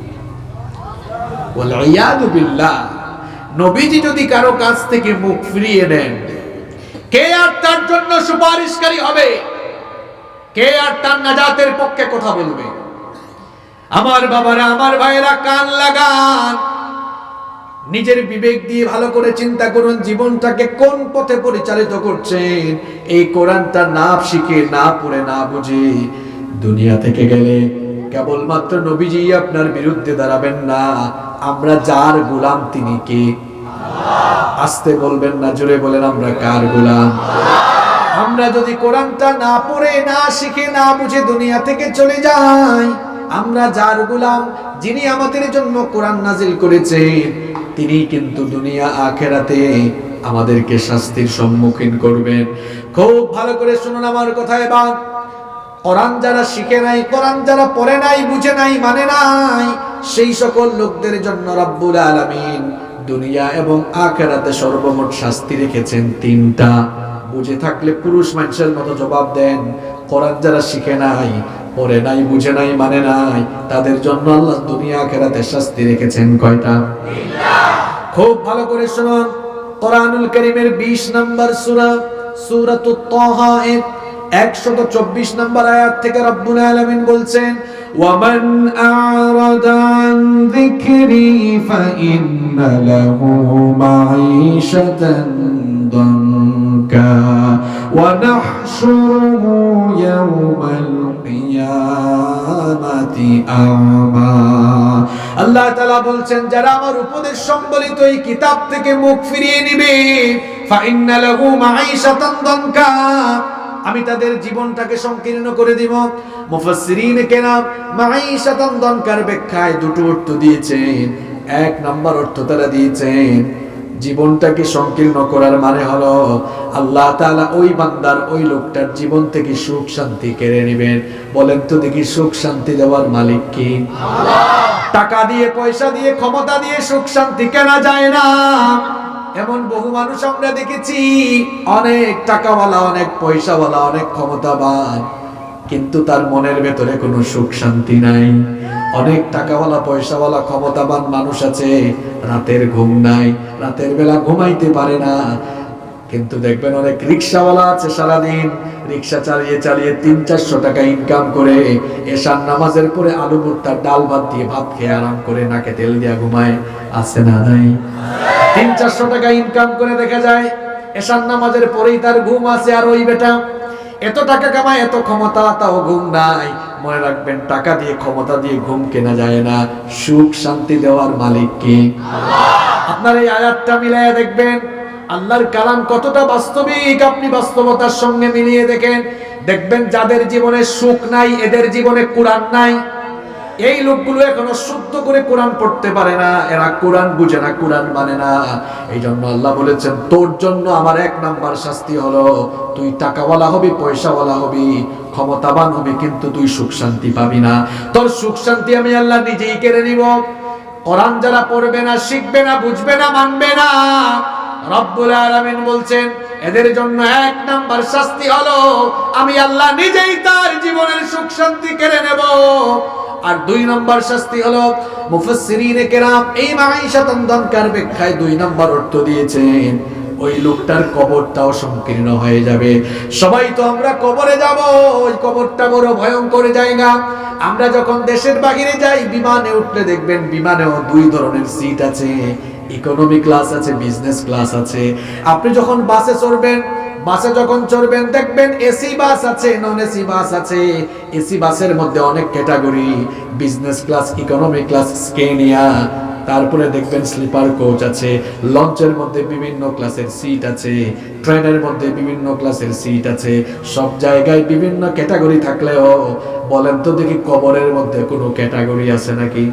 Speaker 1: ওয়াল ইয়াদু বিল্লাহ। নবীজি যদি কারো কাছ থেকে মুখ ফিরিয়ে নেন, কে আর তার জন্য সুপারিশকারী হবে? কে আর তার নাজাতের পক্ষে কথা বলবে? আমার বাবারা, আমার ভাইয়েরা, কান লাগান, নিজের বিবেক দিয়ে ভালো করে চিন্তা করুন জীবনটাকে কোন পথে পরিচালিত করছেন। এই কোরআনটা না শিখে না পড়ে না বুঝে দুনিয়া থেকে গেলে কেবলমাত্র নবীজি আপনার বিরুদ্ধে দাঁড়াবেন না, আমরা যার গোলাম তিনি কে? আস্তে বলবেন না, জোরে বলেন, আমরা কার গোলাম? আমরা যদি কোরআনটা না পড়ে, না শিখে, না বুঝে দুনিয়া থেকে চলে যাই, আমরা যার গোলাম, যিনি আমাদের জন্য কোরআন নাজিল করেছেন, তিনি কিন্তু দুনিয়া আখিরাতে আমাদেরকে শাস্তির সম্মুখীন করবেন। খুব ভালো করে শুনুন আমার কথা। এবার কোরআন যারা শিখে নাই, কোরআন যারা পড়ে নাই, বুঝে নাই, মানে নাই, সেই সকল লোকদের জন্য রব্বুল আলামিন দুনিয়া এবং আখিরাতে সর্বমোট শাস্তি রেখেছেন তিনটা। বুঝে থাকলে পুরুষ মানুষের মতো জবাব দেন। কোরআন যারা শিখে নাই, পড়ে নাই, বুঝে নাই, মানে নাই, তাদের জন্য আল্লাহ দুনিয়া আখিরাতে শাস্তি রেখেছেন কয়টা? খুব ভালো করে শুনুন। কোরআনুল কারীমের 20 নম্বর সূরা, সূরাতুত তাহা এর 124 নম্বর আয়াত থেকে রব্বুল আলামিন বলছেন, ওয়ামান আ'রাদা আন যিকরি ফাইন্না লাহু মাঈশাতান দানকা ওয়া নাহশুরুহু ইয়াওমাল কিয়ামাতি আ'মা। আল্লাহ তাআলা বলছেন, যারা আমার উপদেশ সম্বলিত এই কিতাব থেকে মুখ ফিরিয়ে নিবে, ফাইন্না লাহু মাঈশাতান দানকা, আমি তাদের জীবনটাকে সংকীর্ণ করে দিব। মুফাসসিরিন কেরাম মাঈশাতান দানকার ব্যাখ্যায় দুটো অর্থ দিয়েছেন। এক নম্বর অর্থ তারা দিয়েছেন, জীবনটাকে সংকীর্ণ করার মানে হলো আল্লাহ তাআলা ওই বান্দার, ওই লোকটার জীবন থেকে সুখ শান্তি কেড়ে নেবেন। বলেন তো দেখি, সুখ শান্তি দেওয়ার মালিক কে? আল্লাহ। টাকা দিয়ে, পয়সা দিয়ে, ক্ষমতা দিয়ে সুখ শান্তি কেনা যায় না। এমন বহু মানুষ আমরা দেখেছি, অনেক টাকাওয়ালা, অনেক পয়সাওয়ালা, অনেক ক্ষমতাবান, কিন্তু তার মনের ভেতরে কোনো সুখ শান্তি নাই। অনেক টাকাওয়ালা, পয়সাওয়ালা, ক্ষমতাবান মানুষ আছে, রাতের ঘুম নাই, রাতের বেলা ঘুমাইতে পারে না। কিন্তু দেখবেন অনেক রিকশাওয়ালা আছে, সারাদিন রিকশা চালিয়ে চালিয়ে 300-400 টাকা ইনকাম করে, এশার নামাজের পরে আলু ভর্তা, ডাল ভাত দিয়ে ভাত খেয়ে আরাম করে নাকে তেল দিয়া ঘুমায়। আছে না নাই? 300-400 টাকা ইনকাম করে দেখা যায় এশার নামাজের পরেই তার ঘুম আছে। আর ওই বেটা এত টাকা কামায়, এত ক্ষমতা, তাও ঘুম নাই। মনে রাখবেন, টাকা দিয়ে, ক্ষমতা দিয়ে ঘুম কেনা যায় না। সুখ শান্তি দেওয়ার মালিক কে? আল্লাহ। আপনার এই আয়াতটা মিলাইয়া দেখবেন আল্লাহর কালাম কতটা বাস্তবিক। আপনি বাস্তবতার সঙ্গে মিলিয়ে দেখেন, দেখবেন যাদের জীবনে সুখ নাই, এদের জীবনে কোরআন নাই। এই লোকগুলো এখনো শুদ্ধ করে কোরআন পড়তে পারে না, এরা কোরআন বুঝে না, কোরআন মানে না। এই জন্য আল্লাহ বলেছেন, তোর জন্য আমার 1 নাম্বার শাস্তি হলো, তুই টাকাওয়ালা হবি, পয়সাওয়ালা হবি, ক্ষমতাবান হবি, কিন্তু তুই সুখ শান্তি পাবি না। তোর সুখ শান্তি আমি আল্লাহ নিজেই কেড়ে নিব। কোরআন যারা পড়বে না, শিখবে না, বুঝবে না, মানবে না, রব্বুল আলামিন বলছেন, এদের জন্য 1 নাম্বার শাস্তি হলো, আমি আল্লাহ নিজেই তার জীবনের সুখ শান্তি কেড়ে নেব। আর 2 নাম্বার শাস্তি হলো, মুফাসসিরিনে কেরাম এই মাঈশাতান দানকার ব্যাখ্যায় 2 নাম্বার অর্থ দিয়েছেন, ওই লোকটার কবরটাও সংকীর্ণ হয়ে যাবে। সবাই তো আমরা কবরে যাব, ওই কবরটা বড় ভয়ঙ্কর জায়গা। আমরা যখন দেশের বাইরে যাই, বিমানে উঠলে দেখবেন বিমানেও 2 ধরনের সিট আছে, ইকোনমি ক্লাস আছে, বিজনেস ক্লাস আছে। আপনি যখন বাসে চড়বেন, বাসে যখন চড়বেন দেখবেন এসি বাস আছে, নন এসি বাস আছে। এসি বাসের মধ্যে অনেক category, business class, economy class, Scania, তারপরে দেখবেন স্লিপার কোচ আছে, লঞ্চের মধ্যে বিভিন্ন ক্লাসের সিট আছে, ট্রেনের মধ্যে বিভিন্ন ক্লাসের সিট আছে। সব জায়গায় বিভিন্ন ক্যাটাগরি থাকলেও বলেন তো দেখি, কবরের মধ্যে কোনো ক্যাটাগরি আছে নাকি?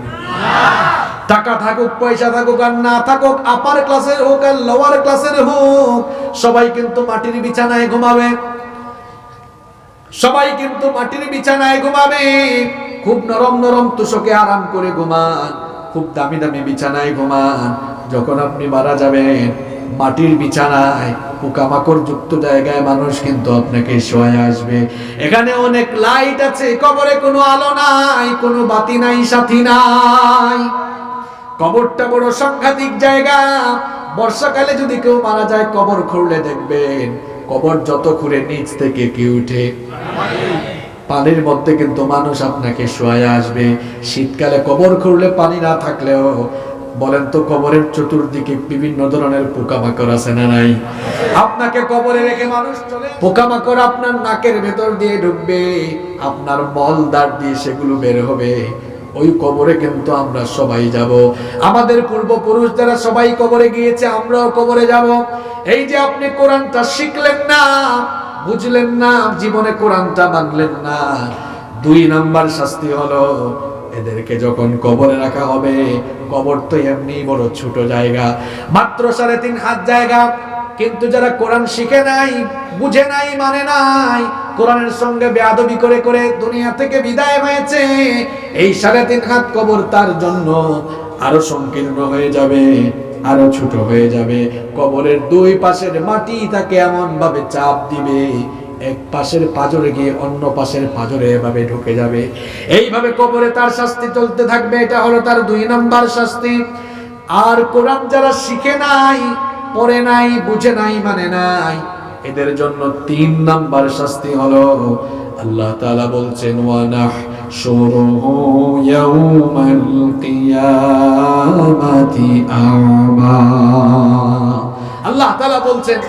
Speaker 1: টাকা থাকুক, পয়সা থাকুক আর না থাকুক, আপার ক্লাসের হোক আর লোয়ার ক্লাসের হোক, সবাই কিন্তু মাটির বিছানায় ঘুমাবে। সবাই কিন্তু মাটির বিছানায় ঘুমাবে। খুব নরম নরম তুষকে আরাম করে ঘুমান, খুব দামি দামি বিছানায় ঘুমান। যখন আপনি মারা যাবেন, মাটির বিছানায়, পোকামাকড় যুক্ত জায়গায় মানুষ কিন্তু আপনাকে শোয়ায় আসবে। এখানে অনেক লাইট আছে, কবরে কোনো আলো নাই, কোনো বাতি নাই, সাথী নাই। কবরটা বড় সাংঘাতিক জায়গা। বর্ষাকালে যদি কেউ মারা যায়, কবর খুঁড়লে দেখবেন কবর যত খুঁড়ে নিচ থেকে কি উঠে? পানির মধ্যে কিন্তু মানুষ আপনাকে শোয়ায় আসবে। শীতকালে কবর খুঁড়লে পানি না থাকলেও বলেন তো, কবরের চতুর্দিকে বিভিন্ন ধরনের পোকামাকড় আছে না নাই? আপনাকে কবরে রেখে মানুষ চলে, পোকামাকড় আপনার নাকের ভেতর দিয়ে ঢুকবে, আপনার মল দ্বার দিয়ে সেগুলো বের হবে। ওই কবরে কিন্তু আমরা সবাই যাব। আমাদের পূর্বপুরুষ যারা সবাই কবরে গিয়েছে, আমরাও কবরে যাব। এই যে আপনি কোরআনটা শিখলেন না, বুঝলেন না, জীবনে কোরআনটা মানলেন না, 2 নাম্বার শাস্তি হলো এদেরকে যখন কবরে রাখা হবে, কবর তো এমনি বড় ছোট জায়গা, মাত্র 3.5 হাত জায়গা, কিন্তু যারা কোরআন শিখে নাই, বুঝে নাই, মানে নাই, কোরআনের সঙ্গে বেয়াদবি করে করে দুনিয়া থেকে বিদায় হয়েছে, এই 3.5 হাত কবর তার জন্য আরো সংকীর্ণ হয়ে যাবে, আরো ছোট হয়ে যাবে। কবরের 2 পাশের মাটি তাকে এমন ভাবে চাপ দিবে, এক পাশের পাঁজরে গিয়ে অন্য পাশের পাঁজরে এভাবে ঢুকে যাবে। এইভাবে কবরে তার শাস্তি চলতে থাকবে। এটা হলো তার 2 নাম্বার শাস্তি। আর কোরআন যারা শিখে নাই, পড়ে নাই, বুঝে নাই, মানে নাই, এদের জন্য 3 নাম্বার শাস্তি হলো, আল্লাহ তাআলা বলছেন ওয়া নাহশুরুহু ইয়াউমাল কিয়ামাতি আমা। আল্লাহ তাআলা বলছেন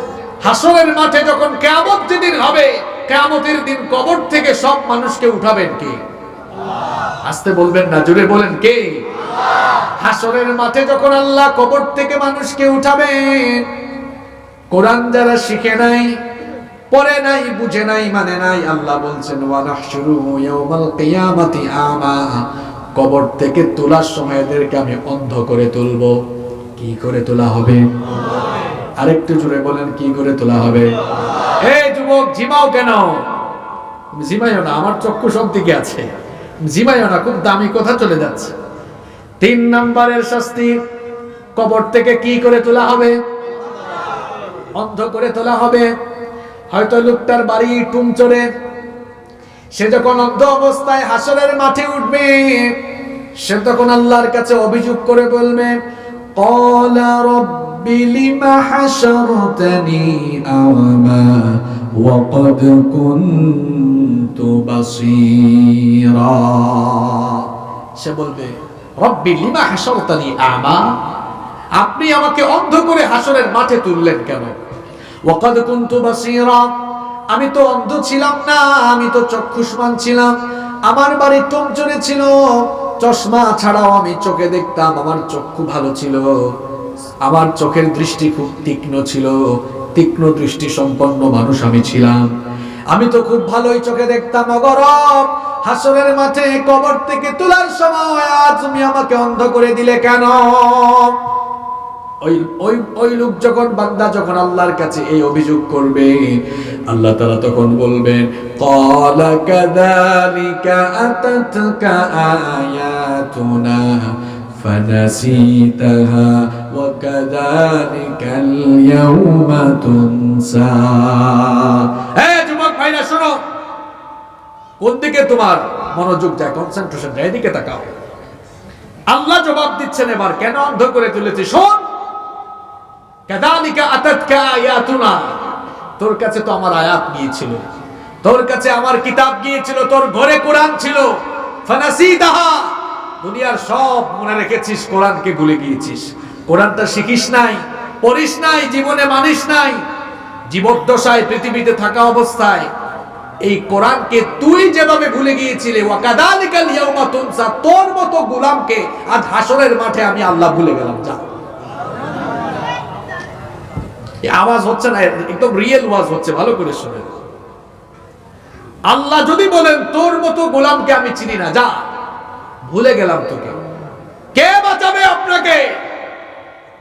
Speaker 1: হাসরের মাঠে যখন কিয়ামত যেদিন হবে, কিয়ামতের দিন কবর থেকে সব মানুষকে উঠাবেন কে? আল্লাহ। আস্তে বলবেন না, জোরে বলেন কে? আল্লাহ। হাসরের মাঠে যখন আল্লাহ কবর থেকে মানুষকে উঠাবেন, কোরআন যারা শিখে নাই, পড়ে নাই, বুঝে নাই, মানে নাই, আল্লাহ বলছেন ওয়া নাহশুরুহু ইয়াউমাল কিয়ামাতি আমা। কবর থেকে তোলার সময় এদেরকে আমি অন্ধ করে তুলব। কি করে তোলা হবে? আরেকটু জোরে বলেন, কি করে তোলা হবে? এই যুবক, জিমাও কেন? জিমাইও না, আমার চক্ষু সব দিকে আছে, জিমাইও না, খুব দামি কথা চলে যাচ্ছে। 3 নাম্বারের শাস্তি, কবর থেকে কি করে তোলা হবে? অন্ধ করে তোলা হবে। হয়তো লোকটার বাড়ি টুমচরে, সে যখন অন্ধ অবস্থায় হাসরের মাঠে উঠবে, সে তখন আল্লাহর কাছে অভিযোগ করে বলবে, ক্বালা রাব্বি লিমা হাশারতানি আ'মা ওয়া ক্বাদ কুনতু বাসীরা। সে বলবে, রব্বি লিমা হাশারতানি আ'মা, আপনি আমাকে অন্ধ করে হাসরের মাঠে তুললেন কেন? ওয়া ক্বাদ কুনতু বাসীরা, আমি তো অন্ধ ছিলাম না, আমি তো চক্ষুষ্মান ছিলাম। আমার বাড়ি টুমচরে ছিল, চশমা ছাড়াও আমি চোখে দেখতাম, আমার চক্ষু ভালো ছিল, আমার চোখের দৃষ্টি খুব তীক্ষ্ণ ছিল, তীক্ষ্ণ দৃষ্টি সম্পন্ন মানুষ আমি ছিলাম, আমি তো খুব ভালোই চোখে দেখতাম। অগরব, হাসরের মাঠে কবর থেকে তোলার সময় আজ তুমি আমাকে অন্ধ করে দিলে কেন? ওই লোক যখন, বান্দা যখন আল্লাহর কাছে এই অভিযোগ করবে, আল্লাহ তাআলা তখন বলবেন, ক্বালা কাযালিকা আতাতকা আয়াতুনা ফানাসিতাহা ওয়া কাযালিকাল ইয়াউমা তুনসা। এই যুবক ভাইরা শোনো, কোন দিকে তোমার মনোযোগ যায়, কনসেন্ট্রেশন যায়, এদিকে তাকাও। আল্লাহ জবাব দিচ্ছেন এবার, কেন অন্ধ করে তুলেছি? শোন, কাযালিকা আতাতকা আয়াতুনা, তোর কাছে তো আমার আয়াত গিয়েছিল, তোর কাছে আমার কিতাব গিয়েছিল, তোর ঘরে কোরআন ছিল, ফানাসিতাহা, দুনিয়ার সব মনে রেখেছিস, কোরআনকে ভুলে গিয়েছিস, কোরআনটা শিখিস নাই, পড়িস নাই, জীবনে মানিস নাই, জীবদ্দশায় পৃথিবীতে থাকা অবস্থায় এই কোরআনকে তুই যেভাবে ভুলে গিয়েছিলে, ওয়া কাযালিকাল ইয়াউমা তুনসা, তোর মতো গোলামকে আজ হাসরের মাঠে আমি আল্লাহ ভুলে গেলাম। যা, আওয়াজ হচ্ছে না, একদম রিয়েল ওয়াজ হচ্ছে, ভালো করে শুনেন। আল্লাহ যদি বলেন তোর মতো গোলামকে আমি চিনি না, যা, ভুলে গেলাম তোকে, কে বাঁচাবে আপনাকে?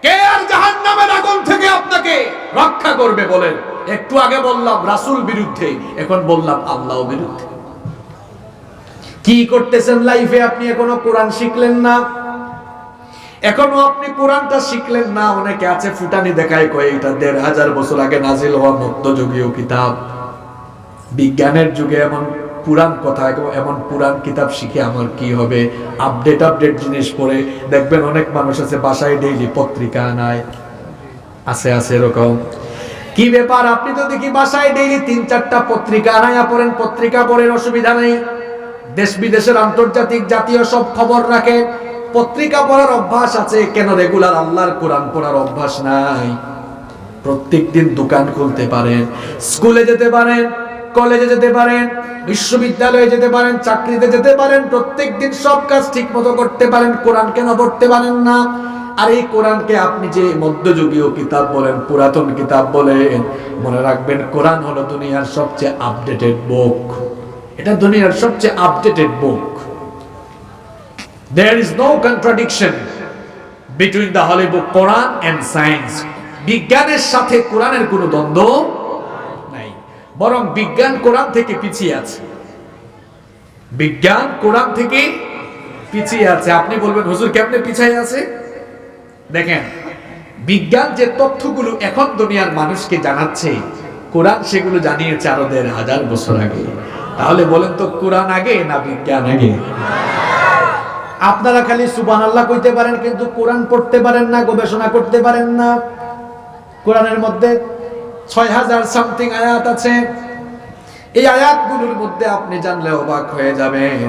Speaker 1: কে আর জাহান্নামের আগুন থেকে আপনাকে রক্ষা করবে বলেন? একটু আগে বললাম রাসূল বিরুদ্ধে, এখন বললাম আল্লাহ বিরুদ্ধে। কি করতেছেন লাইফে? আপনি এখনো কোরআন শিখলেন না, এখনো আপনি কোরআনটা শিখলেন না। অনেকে আছে ফুটানি দেখায়, কয় এটা ১৫০০ বছর আগে নাজিল হওয়া মধ্যযুগীয় কিতাব। বিজ্ঞানের যুগে এমন পুরাণ কথা, এমন পুরাণ কিতাব শিখে আমার কি হবে? আপডেট জিনিস পড়ে দেখবেন অনেক মানুষ আছে বাসায় ডেইলি পত্রিকা আনায়, আছে এরকম। কি ব্যাপার? আপনি তো দেখি বাসায় ডেইলি ৩-৪টা পত্রিকা আনায়া পড়েন, পত্রিকা পড়েন, অসুবিধা নেই, দেশ বিদেশের আন্তর্জাতিক জাতীয় সব খবর রাখেন, পত্রিকা পড়ার অভ্যাস আছে, কেন রেগুলার আল্লাহর কোরআন পড়ার অভ্যাস নাই? প্রত্যেকদিন দোকান খুলতে পারেন, স্কুলে যেতে পারেন, কলেজে যেতে পারেন, বিশ্ববিদ্যালয়ে যেতে পারেন, চাকরিতে যেতে পারেন, প্রত্যেকদিন সব কাজ ঠিক মতো করতে পারেন, কোরআন কেন পড়তে পারেন না? আর এই কোরআনকে আপনি যে মধ্যযুগীয় কিতাব বলেন, পুরাতন কিতাব বলেন, মনে রাখবেন কোরআন হলো দুনিয়ার সবচেয়ে আপডেটেড বুক। এটা দুনিয়ার সবচেয়ে updated book. There is no contradiction between the holy book Quran and science. বিজ্ঞানের সাথে কোরআনের কোনো দ্বন্দ্ব নাই, বরং বিজ্ঞান কোরআন থেকে পিছিয়ে আছে। বিজ্ঞান কোরআন থেকে পিছিয়ে আছে। আপনি বলবেন হুজুর কেমনে পিছিয়ে আছে? দেখেন, বিজ্ঞান যে তথ্যগুলো এখন দুনিয়ার মানুষকে জানাচ্ছে, কোরআন সেগুলো জানিয়েছে আরো ১,৫০০ বছর আগে। তাহলে বলেন তো কোরআন আগে না বিজ্ঞান আগে? আপনারা খালি সুবহানাল্লাহ কইতে পারেন, কিন্তু কোরআন পড়তে পারেন না, গবেষণা করতে পারেন না। কোরআনের মধ্যে ৬,০০০ সামথিং আয়াত আছে। এই আয়াতগুলোর মধ্যে আপনি জানলে অবাক হয়ে যাবেন,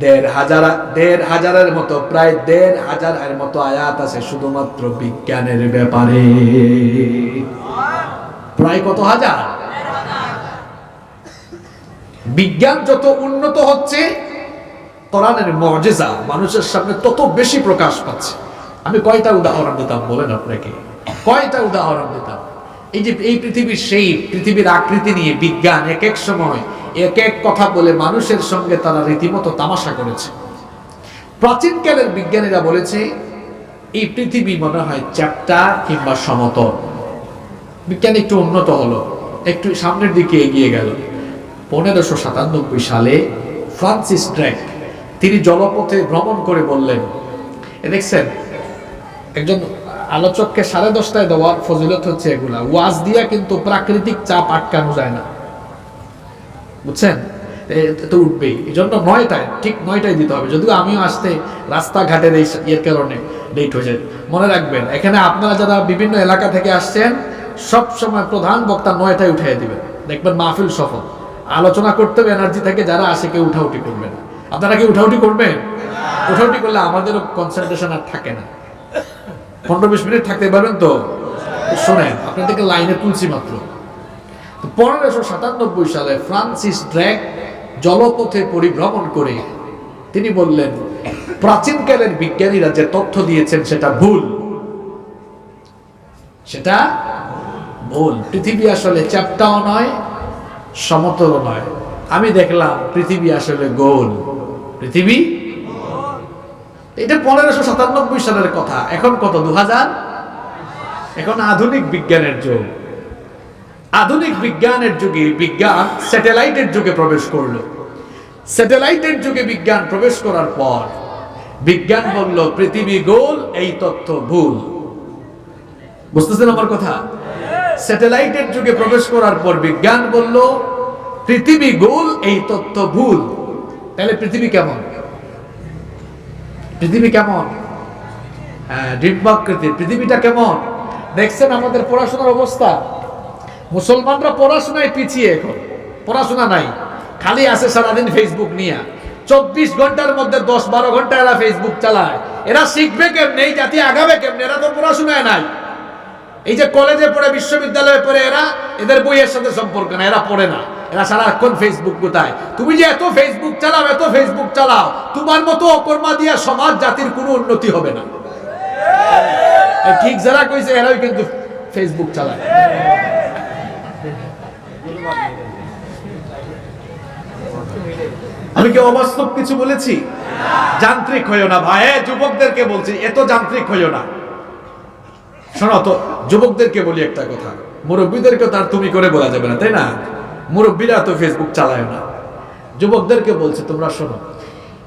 Speaker 1: ১,৫০০ মতো, প্রায় ১,৫০০ মতো আয়াত আছে শুধুমাত্র বিজ্ঞানের ব্যাপারে। প্রায় কত হাজার? বিজ্ঞান যত উন্নত হচ্ছে, কোরআনের মুজিজা মানুষের সামনে তত বেশি প্রকাশ পাচ্ছে। আমি কয়টা উদাহরণ দিতাম বলেন আপনাকে, কয়টা উদাহরণ দিতাম? এই যে এই পৃথিবীর সেই পৃথিবীর আকৃতি নিয়ে বিজ্ঞান এক এক সময় এক এক কথা বলে মানুষের সঙ্গে তারা রীতিমতো তামাশা করেছে। প্রাচীনকালের বিজ্ঞানীরা বলেছে এই পৃথিবী মনে হয় চ্যাপ্টা কিংবা সমতল। বিজ্ঞান একটু উন্নত হলো, একটু সামনের দিকে এগিয়ে গেল। ১৫৯৭ সালে ফ্রান্সিস ড্রেক তিনি জলপথে ভ্রমণ করে বললেন, দেখছেন একজন আলোচককে 10:30 দেওয়ার ফজিলত হচ্ছে এগুলা। ওয়াজ দিয়া কিন্তু প্রাকৃতিক চাপ আটকানো যায় না, বুঝছেন? তো উঠবেই, এই জন্য 9টায়, ঠিক 9টায় দিতে হবে। যদিও আমিও আসতে রাস্তাঘাটের এর কারণে লেট হয়ে যায়। মনে রাখবেন, এখানে আপনারা যারা বিভিন্ন এলাকা থেকে আসছেন, সব সময় প্রধান বক্তা 9টায় উঠিয়ে দিবেন। দেখবেন মাহফিল সফল। আলোচনা করতে এনার্জি থেকে যারা আসে কেউ উঠাউটি করবেন। আপনারা কি উঠাউটি করবেন? উঠাউটি করলে আমাদেরও কনসেন্ট্রেশন আর থাকে না। 15-20 মিনিট থাকতে পারবেন তো? শোনেন, আপনাদেরকে লাইনে তুলছি মাত্র। 1597 সালে ফ্রান্সিস ড্রেক জলপথে পরিভ্রমণ করে তিনি বললেন, প্রাচীনকালের বিজ্ঞানীরা যে তথ্য দিয়েছেন সেটা ভুল, সেটা ভুল। পৃথিবী আসলে চ্যাপ্টাও নয়, সমতল নয়। আমি দেখলাম পৃথিবী আসলে গোল। পৃথিবী, এটা 1597 সালের কথা। এখন কত? 2000। এখন আধুনিক বিজ্ঞানের যুগ। আধুনিক বিজ্ঞানের যুগে বিজ্ঞান স্যাটেলাইটের যুগে প্রবেশ করলো। স্যাটেলাইটের যুগে বিজ্ঞান প্রবেশ করার পর বিজ্ঞান বলল পৃথিবী গোল, এই তথ্য ভুল। বুঝতেছেন আমার কথা? স্যাটেলাইটের যুগে প্রবেশ করার পর বিজ্ঞান বলল পৃথিবী গোল, এই তথ্য ভুল। তাহলে পৃথিবী কেমন? পৃথিবী কেমন? হ্যাঁ, ডিম্বাকৃতির। পৃথিবীটা কেমন? দেখছেন আমাদের পড়াশোনার অবস্থা। মুসলমানরা পড়াশোনায় পিছিয়ে, এখন পড়াশোনা নাই, খালি আছে সারাদিন ফেসবুক নিয়ে। 24 ঘন্টার মধ্যে 10-12 ঘন্টা এরা ফেসবুক চালায়। এরা শিখবে কেমনে? এই জাতি আগাবে কেমনে? এরা তো পড়াশোনায় নাই। এই যে কলেজে পড়ে, বিশ্ববিদ্যালয়ে পড়ে, এদের বইয়ের সাথে সম্পর্ক না, এরা পড়ে না। এরা সারাক্ষণ ফেসবুক কোথায়। তুমি যে এত ফেসবুক চালাও, এত ফেসবুক চালাও, তোমার মতো অকর্মা দিয়া সমাজ জাতির কোনো উন্নতি হবে না। ঠিক যারা কইছে এরাই কিন্তু ফেসবুক চালায়। আমি কি অবাস্তব কিছু বলেছি? যান্ত্রিক হইও না ভাই। যুবকদেরকে বলছি, এত যান্ত্রিক হইও না। শোনো তো, যুবকদেরকে বলি একটা কথা, মুরব্বীদেরকে তার তুমি করে বলা যাবে না, তাই না? মুরব্বীরা তো ফেসবুক চালায় না। যুবকদেরকে বলছি, তোমরা শোনো,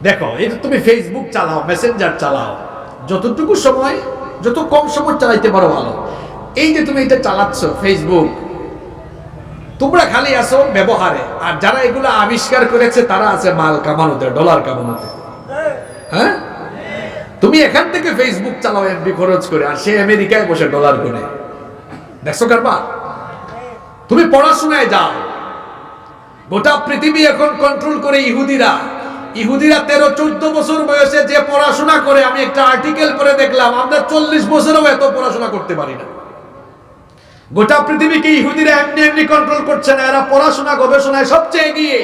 Speaker 1: দেখো, এই তুমি ফেসবুক চালাও, মেসেঞ্জার চালাও, যতটুকু সময়, যত কম সময় চালাইতে পারো ভালো। এই যে তুমি এটা চালাচ্ছ ফেসবুক, তোমরা খালি আসো ব্যবহারে, আর যারা এগুলো আবিষ্কার করেছে তারা আছে মাল কামানোতে, ডলার কামানোতে। হ্যাঁ, তুমি এখান থেকে ফেসবুক চালাও এমবি খরচ করে, আর সে আমেরিকায় বসে ডলার করে। দেখছো কারবার? তুমি পড়াশোনায় যাও। গোটা পৃথিবী এখন কন্ট্রোল করে ইহুদিরা। ইহুদিরা 13-14 বছর বয়সে যে পড়াশোনা করে, আমি একটা আর্টিকেল পড়ে দেখলাম, আমরা 40 বছরেও এত পড়াশোনা করতে পারি না। গোটা পৃথিবীকে ইহুদিরা এমনি এমনি কন্ট্রোল করছে না, এরা পড়াশোনা গবেষণায় সবচেয়ে এগিয়ে।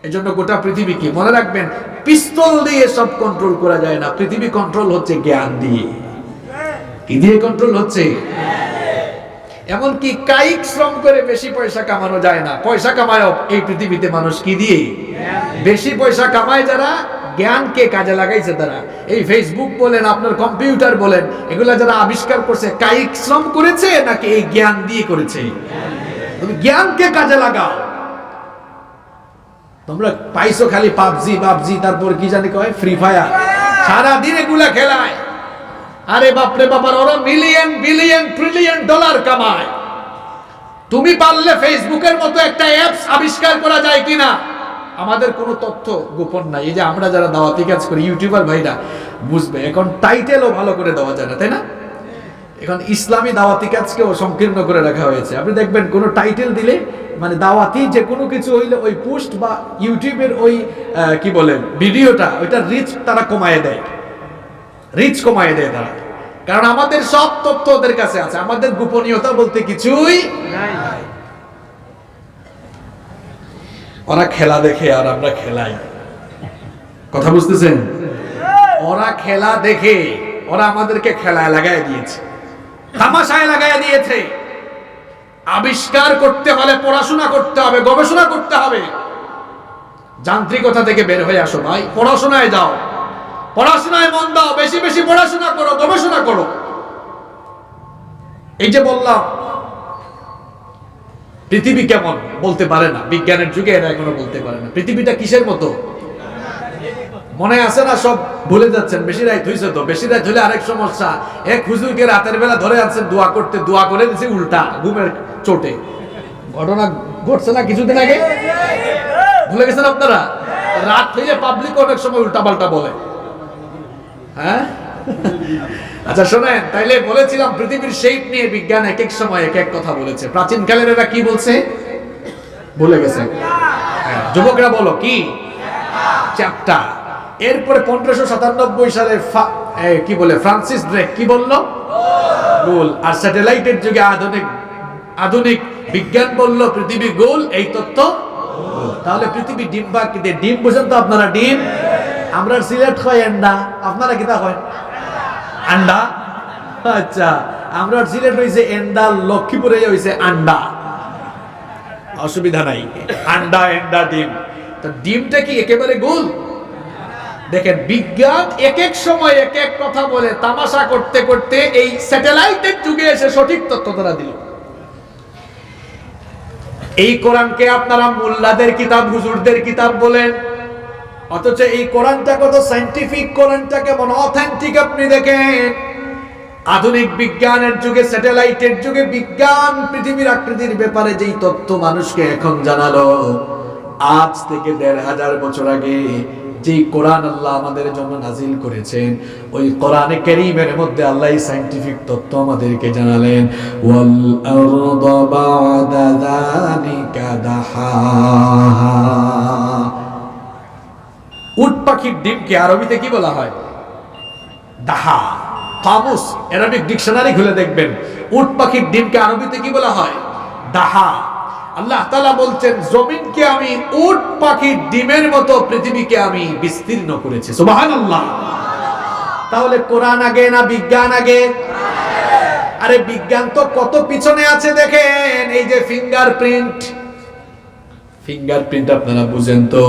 Speaker 1: এজন্য গোটা পৃথিবীকে মনে রাখবেন, পিস্তল দিয়ে সব কন্ট্রোল করা যায় না, পৃথিবী কন্ট্রোল হচ্ছে জ্ঞান দিয়ে। কি দিয়ে কন্ট্রোল হচ্ছে? এমনকি কায়িক শ্রম করে বেশি পয়সা কামানো যায় না। পয়সা কামায় এই পৃথিবীতে মানুষ কি দিয়ে? বেশি পয়সা কামায় যারা জ্ঞানকে কাজে লাগাইছে তারা। এই ফেসবুক বলেন, আপনার কম্পিউটার বলেন, এগুলা যারা আবিষ্কার করছে কায়িক শ্রম করেছে নাকি এই জ্ঞান দিয়ে করেছে? তুমি জ্ঞানকে কাজে লাগাও। তোমরা পাইছো খালি পাবজি পাবজি, তারপর কি জানি কয় ফ্রি ফায়ার, সারা দিন এগুলা খেলায়। আরে বাপরে বাবার, ওরা মিলিয়ন বিলিয়ন ট্রিলিয়ন ডলার কামায়। তুমি পারলে ফেসবুকের মতো একটা অ্যাপস আবিষ্কার করা যায় কিনা? আমাদের কোনো তথ্য গোপন নাই। এই যে আমরা যারা দাওয়াতি কাজ করি, ইউটিউবার ভাইরা বুঝবে, এখন টাইটেলও ভালো করে দেওয়া যায় না, তাই না? এখন ইসলামী দাওয়াতি কাজকেও সংকীর্ণ করে রাখা হয়েছে। আপনি দেখবেন কোনো টাইটেল দিলে, মানে দাওয়াতি যে কোনো কিছু হইলে ওই পোস্ট বা ইউটিউবের ওই কি বলে ভিডিওটা, ওইটা রিচ তারা কমায় দেয়, রিচ কমায় দেয় তারা। কারণ আমাদের সব তথ্য ওদের কাছে আছে, আমাদের গোপনীয়তা বলতে কিছুই নাই। ওরা খেলা দেখে আর আমরা খেলাই, কথা বুঝতেছেন? ওরা খেলা দেখে, ওরা আমাদেরকে খেলায় লাগায় দিয়েছে, তামাশায় লাগায় দিয়েছে। আবিষ্কার করতে হলে পড়াশোনা করতে হবে, গবেষণা করতে হবে। যান্ত্রিকতা থেকে বের হয়ে আসো ভাই, পড়াশোনায় যাও, পড়াশোনায় মন দাও, বেশি বেশি পড়াশোনা করো, গবেষণা করো। এই যে বললাম পৃথিবী কেমন বলতে পারে না, বিজ্ঞানের যুগে এরা এখনো বলতে পারে না। পৃথিবীটা কিসের মতো মনে আছে না? সব ভুলে যাচ্ছেন। বেশি রাত হইছে তো, বেশি রাত হলে আরেক সমস্যা। এক হুজুরকে রাতের বেলা ধরে আনছেন দোয়া করতে, দোয়া করে দিয়েছে উল্টা ঘুমের চোটে। ঘটনা ঘটছে না কিছুদিন আগে, ভুলে গেছেন আপনারা? রাত হইলে পাবলিক অনেক সময় উল্টা পাল্টা বলে। হ্যাঁ, আচ্ছা শোনেন, তাইলে বলেছিলাম পৃথিবীর শেপ নিয়ে বিজ্ঞান এক এক সময় এক এক কথা বলেছে। প্রাচীন কালের এরা কি বলছে ভুলে গেছে? যুবকরা বলো কি? চ্যাপ্টার। এরপরে 1597 সালে কি বলে ফ্রান্সিস ড্রেক কি বলল? গোল। আর স্যাটেলাইটের যুগে আধুনিক বিজ্ঞান বলল পৃথিবী গোল, এই তত্ত্ব। তাহলে পৃথিবী ডিম বা কি? ডিম বুঝেন তো আপনারা? ডিম আমরা সিলেট হয় আন্ডা, আপনারা কিতা হয়? আন্ডা। আচ্ছা, আমরা সিলেট হইছে এন্ডা, লক্ষ্মীপুরে হইছে আন্ডা, অসুবিধা নাই। আন্ডা এন্ডা ডিম, তো ডিমটা কি একেবারে গোল? দেখেন বিজ্ঞান এক এক সময় এক এক কথা বলে, তামাশা করতে করতে এই স্যাটেলাইটের যুগে এসে সঠিক তথ্য তারা দিল। এই কোরআনকে আপনারা মোল্লাদের কিতাব, হুজুরদের কিতাব বলেন, অথচ এই কোরআনটা কত সায়েন্টিফিক, কোরআনটা কেমন অথেন্টিক আপনি দেখেন। আধুনিক বিজ্ঞানের যুগে, স্যাটেলাইটের যুগে বিজ্ঞান পৃথিবীর আকৃতির ব্যাপারে যেই তথ্য মানুষকে এখন জানালো, আজ থেকে 1500 বছর আগে যেই কোরআন আল্লাহ আমাদের জন্য নাজিল করেছেন, ওই কোরআনে কারীমের মধ্যে আল্লাহ সায়েন্টিফিক তথ্য আমাদেরকে জানালেন। ওয়াল আরদা বা'দা যালিকা দাহাহা। উট পাখির ডিমকে আরবিতে কি বলা হয়? দাহা। কামুস, আরবিক ডিকশনারি খুলে দেখবেন, উট পাখির ডিমকে আরবিতে কি বলা হয়? দাহা। আল্লাহ তাআলা বলছেন, জমিনকে আমি উট পাখির ডিমের মতো পৃথিবীকে আমি বিস্তীর্ণ করেছি। সুবহানাল্লাহ। তাহলে কোরআন আগে না বিজ্ঞান আগে? আরে বিজ্ঞান তো কত পিছনে আছে দেখেন। এই যে ফিঙ্গারপ্রিন্ট, ফিঙ্গারপ্রিন্ট আপনারা বুঝেন তো?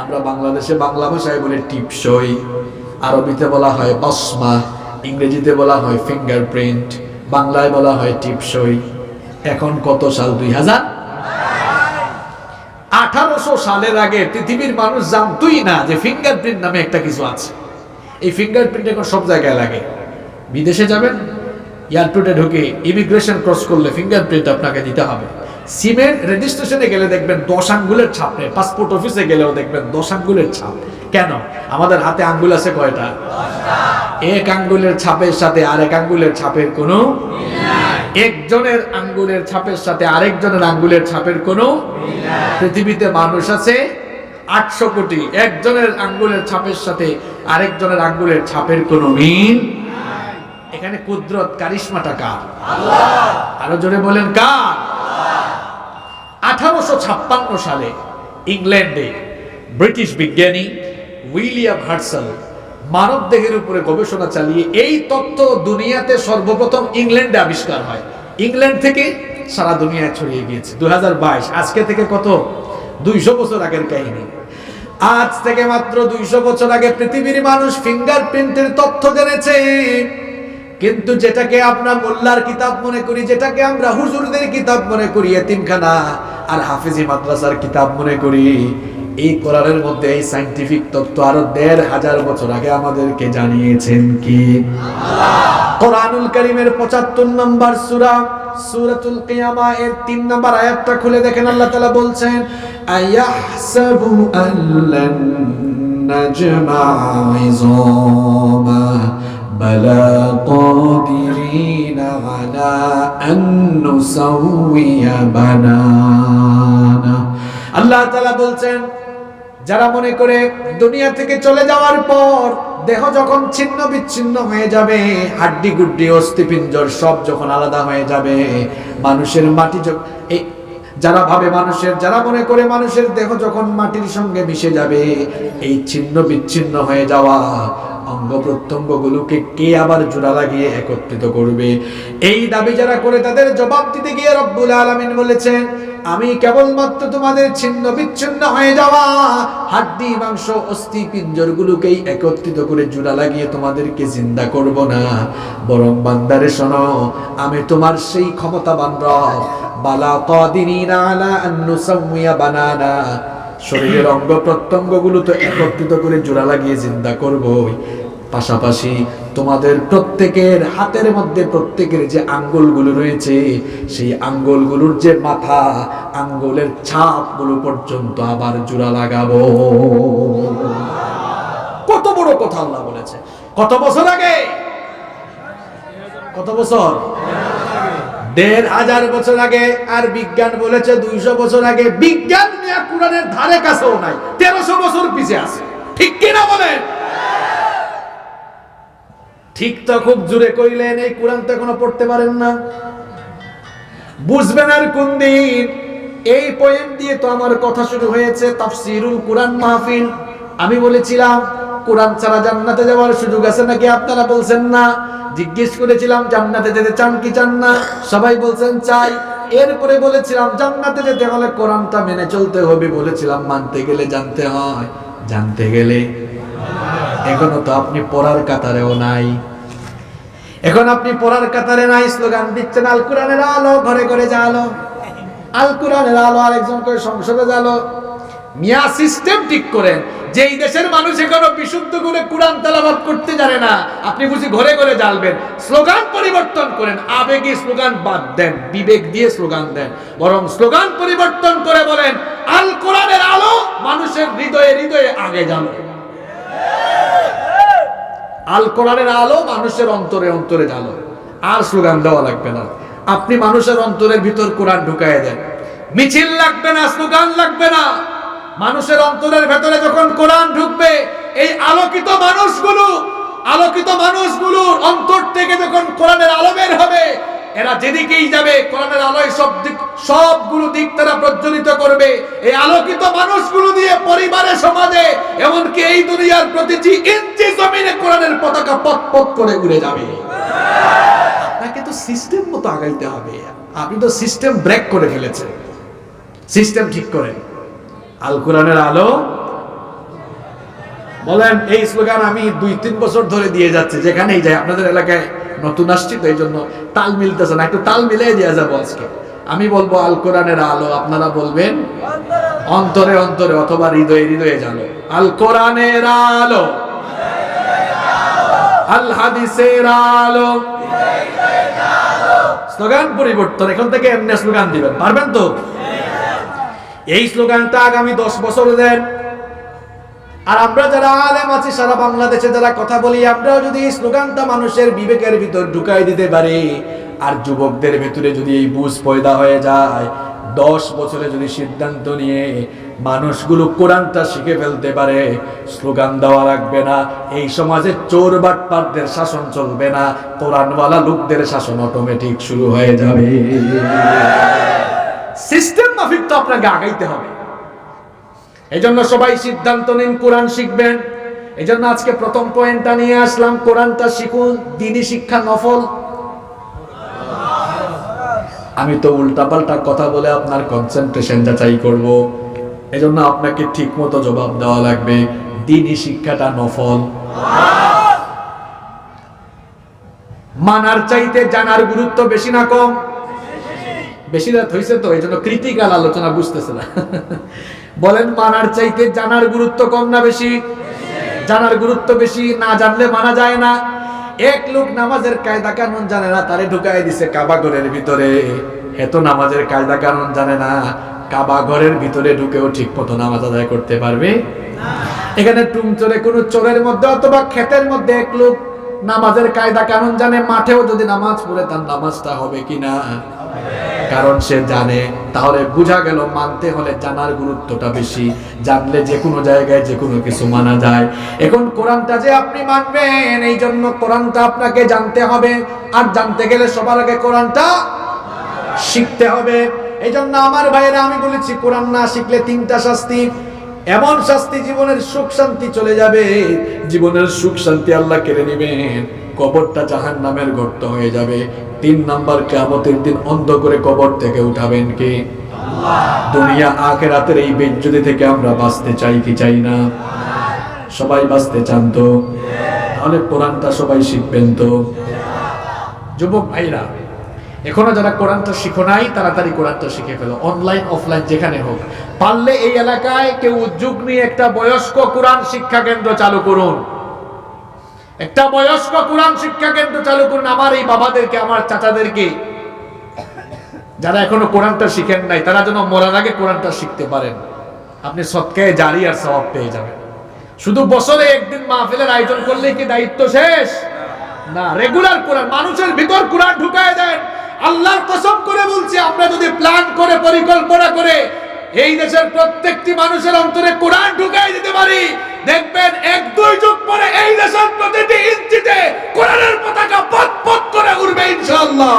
Speaker 1: আমরা বাংলাদেশে বাংলা ভাষায় বলে টিপসই, আরবিতে বলা হয় বসমা, ইংরেজিতে বলা হয় ফিঙ্গারপ্রিন্ট, বাংলায় বলা হয় টিপসই। এখন কত সাল? 2018 সালের আগে পৃথিবীর মানুষ জানতই না যে ফিঙ্গারপ্রিন্ট নামে একটা কিছু আছে। এই ফিঙ্গারপ্রিন্ট এখন সব জায়গায় লাগে। বিদেশে যাবেন, এয়ারপোর্টে ঢুকে ইমিগ্রেশন ক্রস করলে ফিঙ্গারপ্রিন্ট আপনাকে দিতে হবে। সিমের রেজিস্ট্রেশনে গেলে দেখবেন 10 আঙ্গুলের ছাপ নেই, পাসপোর্ট অফিসে গেলেও দেখবেন 10 আঙ্গুলের ছাপ। কেন? আমাদের হাতে আঙ্গুল আছে কয়টা? 10টা। এক আঙ্গুলের ছাপের সাথে আরেক আঙ্গুলের ছাপের কোনো মিল নাই। একজনের আঙ্গুলের ছাপের সাথে আরেকজনের আঙ্গুলের ছাপের কোনো মিল নাই। পৃথিবীতে মানুষ আছে 800 কোটি, একজনের আঙ্গুলের ছাপের সাথে আরেকজনের আঙ্গুলের ছাপের কোনো মিল নাই। এখানে কুদরত কারিশমাটা কার? আল্লাহ। আরো জোরে বলেন কার? 1856 সালে ইংল্যান্ডে ব্রিটিশ বিজ্ঞানী উইলিয়াম হার্টসেল মানব দেহের উপরে গবেষণা চালিয়ে এই তত্ত্ব দুনিয়াতে সর্বপ্রথম ইংল্যান্ডে আবিষ্কার হয়। ইংল্যান্ড থেকে সারা দুনিয়ায় ছড়িয়ে গিয়েছে। 2022, আজকে থেকে কত 200 বছর আগের কাহিনী। আজ থেকে মাত্র 200 বছর আগে পৃথিবীর মানুষ ফিঙ্গারপ্রিন্টের তথ্য জেনেছে। কিন্তু যেটাকে আমরা মোল্লার কিতাব মনে করি, যেটাকে আমরা হুজুরদের কিতাব মনে করি, এতিমখানা আর হাফেজি মাদ্রাসার কিতাব মনে করি, এই কোরআনের মধ্যে এই সায়েন্টিফিক তত্ত্ব আরো 1500 বছর আগে আমাদেরকে জানিয়েছেন কি? আল্লাহ। কোরআনুল কারীমের 75 নম্বর সূরা সূরাতুল কিয়ামা এর 3 নম্বর আয়াতটা খুলে দেখেন। আল্লাহ তাআলা বলছেন, আয়াহসাবু আল্লান নাজমা ইযামা বালা কাদিরিনা আলা আন নুসাউইয়া বানানা। আল্লাহ তাআলা বলছেন, যারা মনে করে দুনিয়া থেকে চলে যাওয়ার পর দেহ যখন ছিন্ন বিচ্ছিন্ন হয়ে যাবে, হাড্ডি গুড্ডি অস্থিপিঞ্জর সব যখন আলাদা হয়ে যাবে, মানুষের মাটি যারা ভাবে মানুষের, যারা মনে করে মানুষের দেহ যখন মাটির সঙ্গে মিশে যাবে, এই ছিন্ন বিচ্ছিন্ন হয়ে যাওয়া অঙ্গ প্রত্যঙ্গ গুলোকে কে আবার জোড়া লাগিয়ে একত্রিত করবে? এই দাবি যারা করে তাদের জবাব দিতে গিয়ে রব্বুল আলামিন বলেছেন, আমি কেবলমাত্র তোমাদের ছিন্ন বিচ্ছিন্ন হয়ে যাওয়া হাড্ডি মাংস অস্থি পিঞ্জর গুলোকেই একত্রিত করে জোড়া লাগিয়ে তোমাদেরকে জিন্দা করব না, বরং বান্দারে শোনো, আমি তোমার সেই ক্ষমতাবান রব, বালা কাদিরিনা আলা আন নুসাউইয়া বানানা, শরীরের অঙ্গ প্রত্যঙ্গ গুলো তো একত্রিত করে জোড়া লাগিয়ে জিন্দা করবই, পাশাপাশি তোমাদের প্রত্যেকের হাতের মধ্যে প্রত্যেকের যে আঙ্গুলগুলো রয়েছে, সেই আঙ্গুলগুলোর যে মাথা, আঙ্গুলের ছাপগুলো পর্যন্ত আবার জোড়া লাগাবো। কত বড় কথা আল্লাহ বলেছে! কত বছর আগে? কত বছর? 1500 বছর আগে। আর বিজ্ঞান বলেছে 200 বছর আগে। বিজ্ঞান নিয়ে কোরআনের ধারে কাছেও নাই, 1300 বছর পিছে আছে। ঠিক কিনা বলেন? ঠিক তো খুব জোরে কইলেন, এই কোরআন তো এখনো পড়তে পারেন না, বুঝবেন আর কোন দিন? এই পয়েন্ট দিয়ে তো আমার কথা শুরু হয়েছে, তাফসীরুল কোরআন মাহফিল। আমি বলেছিলাম কোরআন ছাড়া জান্নাতে যাওয়ার সুযোগ আছে নাকি? আপনারা বলছেন না। জিজ্ঞেস করেছিলাম জান্নাতে যেতে চান কি চান না? সবাই বলছেন চাই। এরপরে বলেছিলাম জান্নাতে যেতে হলে কোরআনটা মেনে চলতে হবে। বলেছিলাম মানতে গেলে জানতে হয়, জানতে গেলে। এখনো তো আপনি পড়ার কাতারেও নাই। এখন আপনি পড়ার কাতারে নাই, স্লোগান দিচ্ছেন আল কোরআনের আলো, ঘরে ঘরে জালো, আল কোরআনের আলো, আরেকজন করে সংসদে জালো। মিয়া সিস্টেম ঠিক করেন। যেই দেশের মানুষ এখনো বিশুদ্ধ করে কোরআন তেলাওয়াত করতে জানে না, আপনি বুঝি ঘরে ঘরে জ্বালবেন? স্লোগান পরিবর্তন করেন, আবেগী স্লোগান বাদ দেন, বিবেক দিয়ে স্লোগান দেন। বরং স্লোগান পরিবর্তন করে বলেন আল কোরআনের আলো মানুষের হৃদয়ে হৃদয়ে আগে জানো। আল কোরআনের আলো মানুষের অন্তরে অন্তরে জানো। আর স্লোগান দেওয়া লাগবে না। আপনি মানুষের অন্তরের ভিতর কোরআন ঢুকায় দেন। মিছিল লাগবে না, স্লোগান লাগবে না। মানুষের অন্তরের ভেতরে যখন কোরআন ঢুকবে, এই আলোকিত মানুষগুলোর অন্তর থেকে যখন কোরআনের আলো বের হবে, এরা যেদিকেই যাবে কোরআনের আলোয় সবগুলো দিক তারা প্রজ্বলিত করবে। এই আলোকিত মানুষগুলো দিয়ে পরিবারে, সমাজে, এমনকি এই দুনিয়ার প্রতিটি ইঞ্চি জমিনে কোরআনের পতাকা পথ পথ করে উড়ে যাবে। আপনাকে তো সিস্টেম মতো আগাইতে হবে। আপনি তো সিস্টেম ব্রেক করে ফেলেছেন। সিস্টেম ঠিক করেন। আল কোরআনের আলো বলেন। এই স্লোগান আমি 2-3 বছর ধরে দিয়ে যাচ্ছি, যেখানেই যাই। আপনাদের এলাকায় নতুন আসছি তো এই জন্য তাল মিলতেছে না, একটু তাল মিলিয়ে দিয়ে যাবো আজকে। আমি বলবো আল কোরআনের আলো, আপনারা বলবেন অন্তরে অন্তরে অথবা হৃদয়ে হৃদয়ে জানো। আল কোরআনের আলো, আল হাদিসের আলো। স্লোগান পরিবর্তন। এখন থেকে এমনি স্লোগান দিবেন, পারবেন তো? এই স্লোগানটা আগামী 10 বছর দেন। আর আমরা যারা আলেম আছি সারা বাংলাদেশে যারা কথা বলি, আমরাও যদি এই স্লোগানটা মানুষের বিবেকের ভিতর ঢুকাই দিতে পারি, আর যুবকদের ভিতরে যদি এই বুঝ পয়দা হয়ে যায়, 10 বছরে যদি সিদ্ধান্ত নিয়ে মানুষগুলো কোরআনটা শিখে ফেলতে পারে, স্লোগান দেওয়া লাগবে না, এই সমাজে চোর বাটপারদের শাসন চলবে না, কোরআনওয়ালা লোকদের শাসন অটোমেটিক শুরু হয়ে যাবে। সিস্টেম মাফিক তো আপনাকে আগাইতে হবে। এজন্য সবাই সিদ্ধান্ত নিন কোরআন শিখবেন। এজন্য আজকে প্রথম পয়েন্টটা নিয়ে আসলাম, কোরআনটা শিখুন, দ্বীনি শিক্ষা নফল। আমি তো উল্টাপাল্টা কথা বলে আপনার কনসেন্ট্রেশন যাচাই করব, এজন্য আপনাকে ঠিক মতো জবাব দেওয়া লাগবে। দ্বীনি শিক্ষাটা নফল। মানার চাইতে জানার গুরুত্ব বেশি না কম? বেশি রাত হয়েছে তো, এই জন্য ক্রিটিক্যাল আলোচনা বুঝতেছে না। বলেন, মানার চাইতে জানার গুরুত্ব কম না বেশি? জানার গুরুত্ব বেশি। না জানলে মানা যায় না। এক লোক নামাজের কায়দা কানুন জানে না, তারে ঢুকাই দিছে কাবা ঘরের ভিতরে। এত নামাজের কায়দা কানুন জানে না, কাবা ঘরের ভিতরে ঢুকেও ঠিক মতো নামাজ আদায় করতে পারবে না। এখানে টুমচোরে কোন চোরের মধ্যে অথবা ক্ষেতের মধ্যে এক লোক নামাজের কায়দা কানুন জানে, মাঠেও যদি নামাজ পড়ে তার নামাজটা হবে কিনা? কারণ সে জানে। তাহলে বোঝা গেল মানতে হলে জানার গুরুত্বটা বেশি। জানলে যে কোনো জায়গায় যে কোনো কিছু মানা যায়। এখন কোরআনটা যে আপনি মানবেন, এই জন্য কোরআনটা আপনাকে জানতে হবে। আর জানতে গেলে সবার আগে কোরআনটা শিখতে হবে। এই জন্য আমার ভাইয়েরা, আমি বলেছি কোরআন না শিখলে 3টা শাস্তি। এমন শাস্তি, জীবনের সুখ শান্তি চলে যাবে, জীবনের সুখ শান্তি আল্লাহ কেড়ে নেবেন, কবরটা জাহান্নামের গর্ত হয়ে যাবে। 3 নাম্বার, কিয়ামতের দিন অন্ধ করে কবর থেকে উঠাবেন কে? আল্লাহ। দুনিয়া আখিরাতের এই বেজ্জতি থেকে আমরা বাঁচতে চাই কি চাই না? সবাই বাঁচতে চান তো? তাহলে কোরআনটা সবাই শিখবেন তো? যুবক ভাইরা, এখনো যারা কোরআনটা শিখো নাই, তাড়াতাড়ি কোরআনটা শিখে ফেলো, অনলাইন অফলাইন যেখানে হোক। পারলে এই এলাকায় কেউ উদ্যোগ নিয়ে একটা বয়স্ক কোরআন শিক্ষা কেন্দ্র চালু করুন। একটা বয়স্ক কোরআন শিক্ষা কেন্দ্র চালু করুন। আমার এই বাবাদেরকে, আমার চাচাদেরকে, যারা এখনো কোরআনটা শিখেন নাই, তারা যেন মরার আগে কোরআনটা শিখতে পারেন। আপনি সদকায়ে জারি আর সওয়াব পেয়ে যাবেন। শুধু বছরে একদিন মাহফিলের আয়োজন করলেই কি দায়িত্ব শেষ? না, রেগুলার কোরআন মানুষের ভিতর কোরআন ঢুকায় দেন। আল্লাহর কসম করে বলছি, আমরা যদি প্ল্যান করে পরিকল্পনা করে এই দেশের প্রত্যেকটি মানুষের অন্তরে কোরআন ঢুকাই দিতে পারি, দেখবেন 1-2 যুগ পরে এই দেশের প্রতিটি ইঞ্চিতে কোরআনের পতাকা পথ পথ করে উড়বে ইনশাআল্লাহ।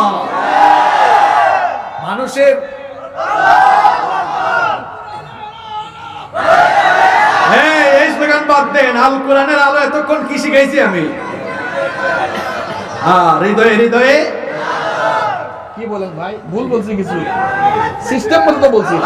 Speaker 1: মানুষের এই স্লোগান বাদ দেন। আল কোরআনের আলো এতক্ষণ কি শিখাইছি আমি? হৃদয়ে হৃদয়ে। কি বলেন ভাই? ভুল বলছি কিছু? সিস্টেম মতো তো বলছি।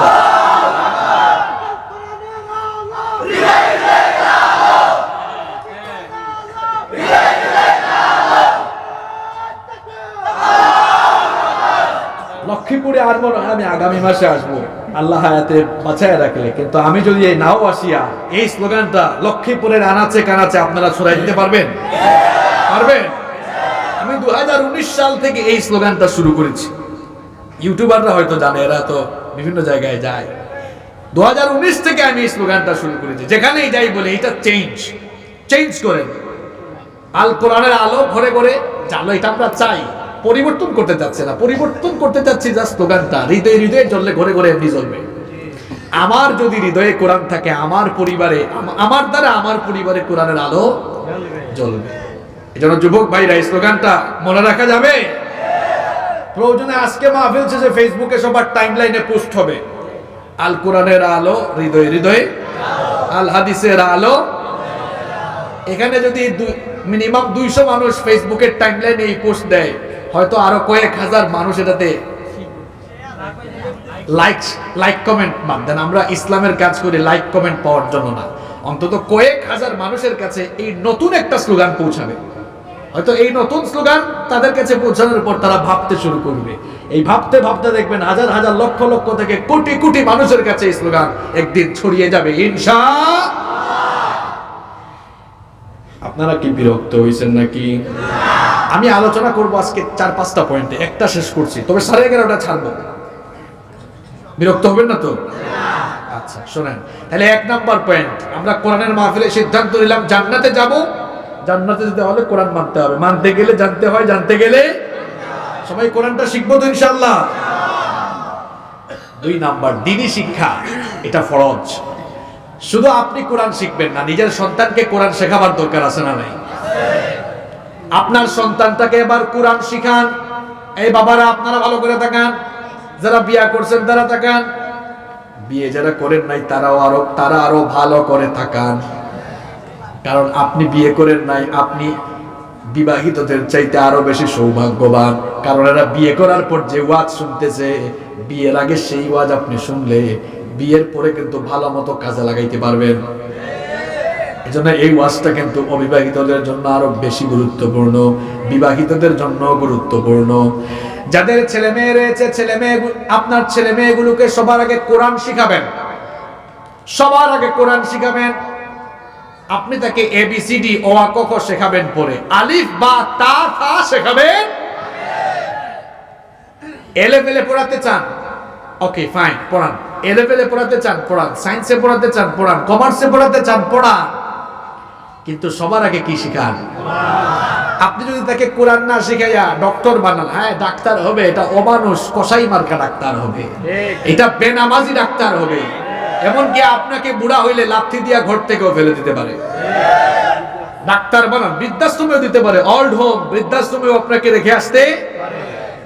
Speaker 1: লক্ষ্মীপুরে আর মনে হয় আমি আগামী মাসে আসবো, আল্লাহ হায়াতে বাঁচায় রাখলে। কিন্তু আমি যদি এই নাও আসিয়া এই স্লোগানটা লক্ষ্মীপুরের আনাচে কানাচে আপনারা ছড়াই দিতে পারবেন? পারবেন? আমি 2019 সাল থেকে এই স্লোগানটা শুরু করেছি। ইউটিউবাররা হয়তো জানে, এরা তো বিভিন্ন জায়গায় যায়। 2019 থেকে আমি এই স্লোগানটা শুরু করেছি। যেখানেই যাই বলে এটা চেঞ্জ করেন। আল কোরআনের আলো ঘরে ঘরে জানো, এটা আমরা চাই। পরিবর্তন করতে চাচ্ছে না, পরিবর্তন করতে চাচ্ছি যা স্লোগানটা হৃদয়ে হৃদয়ে জ্বললে ঘরে ঘরে এমনি জ্বলবে। আমার যদি হৃদয়ে কোরআন থাকে, আমার পরিবারে, আমার দ্বারা আমার পরিবারে কোরআনের আলো জ্বলবে। এজন্য যুবক ভাইরা, এই স্লোগানটা মনে রাখা যাবে। প্রয়োজনে আজকে মাহফিল শেষে ফেসবুকে সবার টাইমলাইনে পোস্ট হবে, আল কোরআনের আলো হৃদয়ে হৃদয়ে, আল হাদিসের আলো। এখানে যদি মিনিমাম 200 মানুষ ফেসবুকের টাইমলাইনে এই পোস্ট দেয়, হয়তো আরো কয়েক হাজার মানুষ এটাতে লাইক কমেন্ট দেন। আমরা ইসলামের কাজ করি লাইক কমেন্ট পাওয়ার জন্য না, অন্তত কয়েক হাজার মানুষের কাছে এই নতুন একটা স্লোগান পৌঁছাবে। হয়তো এই নতুন স্লোগান তাদের কাছে পৌঁছানোর পর তারা ভাবতে শুরু করবে। এই ভাবতে ভাবতে দেখবেন হাজার হাজার লক্ষ লক্ষ থেকে কোটি কোটি মানুষের কাছে এই স্লোগান একদিন ছড়িয়ে যাবে ইনশাআল্লাহ। আপনারা কি বিরক্ত হয়েছেন নাকি? আমি আলোচনা করব আজকে 4-5টা পয়েন্টে, একটা শেষ করছি, তবে 11:30টা ছাড়বো। বিরক্ত হবেন না তো? আচ্ছা শোনেন, তাহলে 1 নাম্বার পয়েন্ট, আমরা কোরআনের মাহফিলে সিদ্ধান্ত নিলাম জান্নাতে যাব। জান্নাতে যেতে হলে কোরআন মানতে হবে, মানতে গেলে জানতে হয়, জানতে গেলে সবাই কোরআনটা শিখবো তো ইনশাআল্লাহ। 2 নাম্বার দ্বীনি শিক্ষা, এটা ফরজ। শুধু আপনি কোরআন শিখবেন না, নিজের সন্তানকে কোরআন শেখাবার দরকার আছে না নাই? আপনার সন্তানটাকে এবার কোরআন শিখান। এই বাবারা আপনারা ভালো করে তাকান, যারা বিয়ে করছেন তারা তাকান, বিয়ে যারা করেন নাই তারা আরো ভালো করে তাকান। কারণ আপনি বিয়ে করেন নাই, আপনি বিবাহিতদের চাইতে আরো বেশি সৌভাগ্যবান। কারণ এরা বিয়ে করার পর যে ওয়াজ শুনতেছে, বিয়ের আগে সেই ওয়াজ আপনি শুনলে বিয়ের পরে কিন্তু ভালো মতো কাজে লাগাইতে পারবেন। এজন্য এই ওয়াজটা কিন্তু অবিবাহিতদের জন্য আরো বেশি গুরুত্বপূর্ণ, বিবাহিতদের জন্য গুরুত্বপূর্ণ। যাদের ছেলে মেয়ে রয়েছে, আপনার ছেলে মেয়েগুলোকে সবার আগে কোরআন শিখাবেন, সবার আগে কোরআন শিখাবেন। আপনি তাকে এবিসিডি অ আ ক খ শেখাবেন, পরে আলিফ বা তা থা শেখাবেন। এলেভেলে পড়াতে চান, ওকে ফাইন, পড়ান। এলেভেলে পড়াতে চান, পড়ান। সায়েন্সে পড়াতে চান, পড়ান। কমার্সে পড়াতে চান, পড়ান। কিন্তু সবার আগে কি শিখান? আপনি যদি তাকে কোরআন না শিখাইয়া ডক্টর বানান, হ্যাঁ ডাক্তার হবে, এটা অমানুষ কসাই মার্কা ডাক্তার হবে, এটা বেনামাজি ডাক্তার হবে, এমনকি আপনাকে বুড়া হইলে লাথি দিয়া ঘর থেকেও ফেলে দিতে পারে। ডাক্তার বানান, বৃদ্ধাশ্রমেও দিতে পারে, ওল্ড হোম বৃদ্ধাশ্রমেও আপনাকে রেখে আসতে।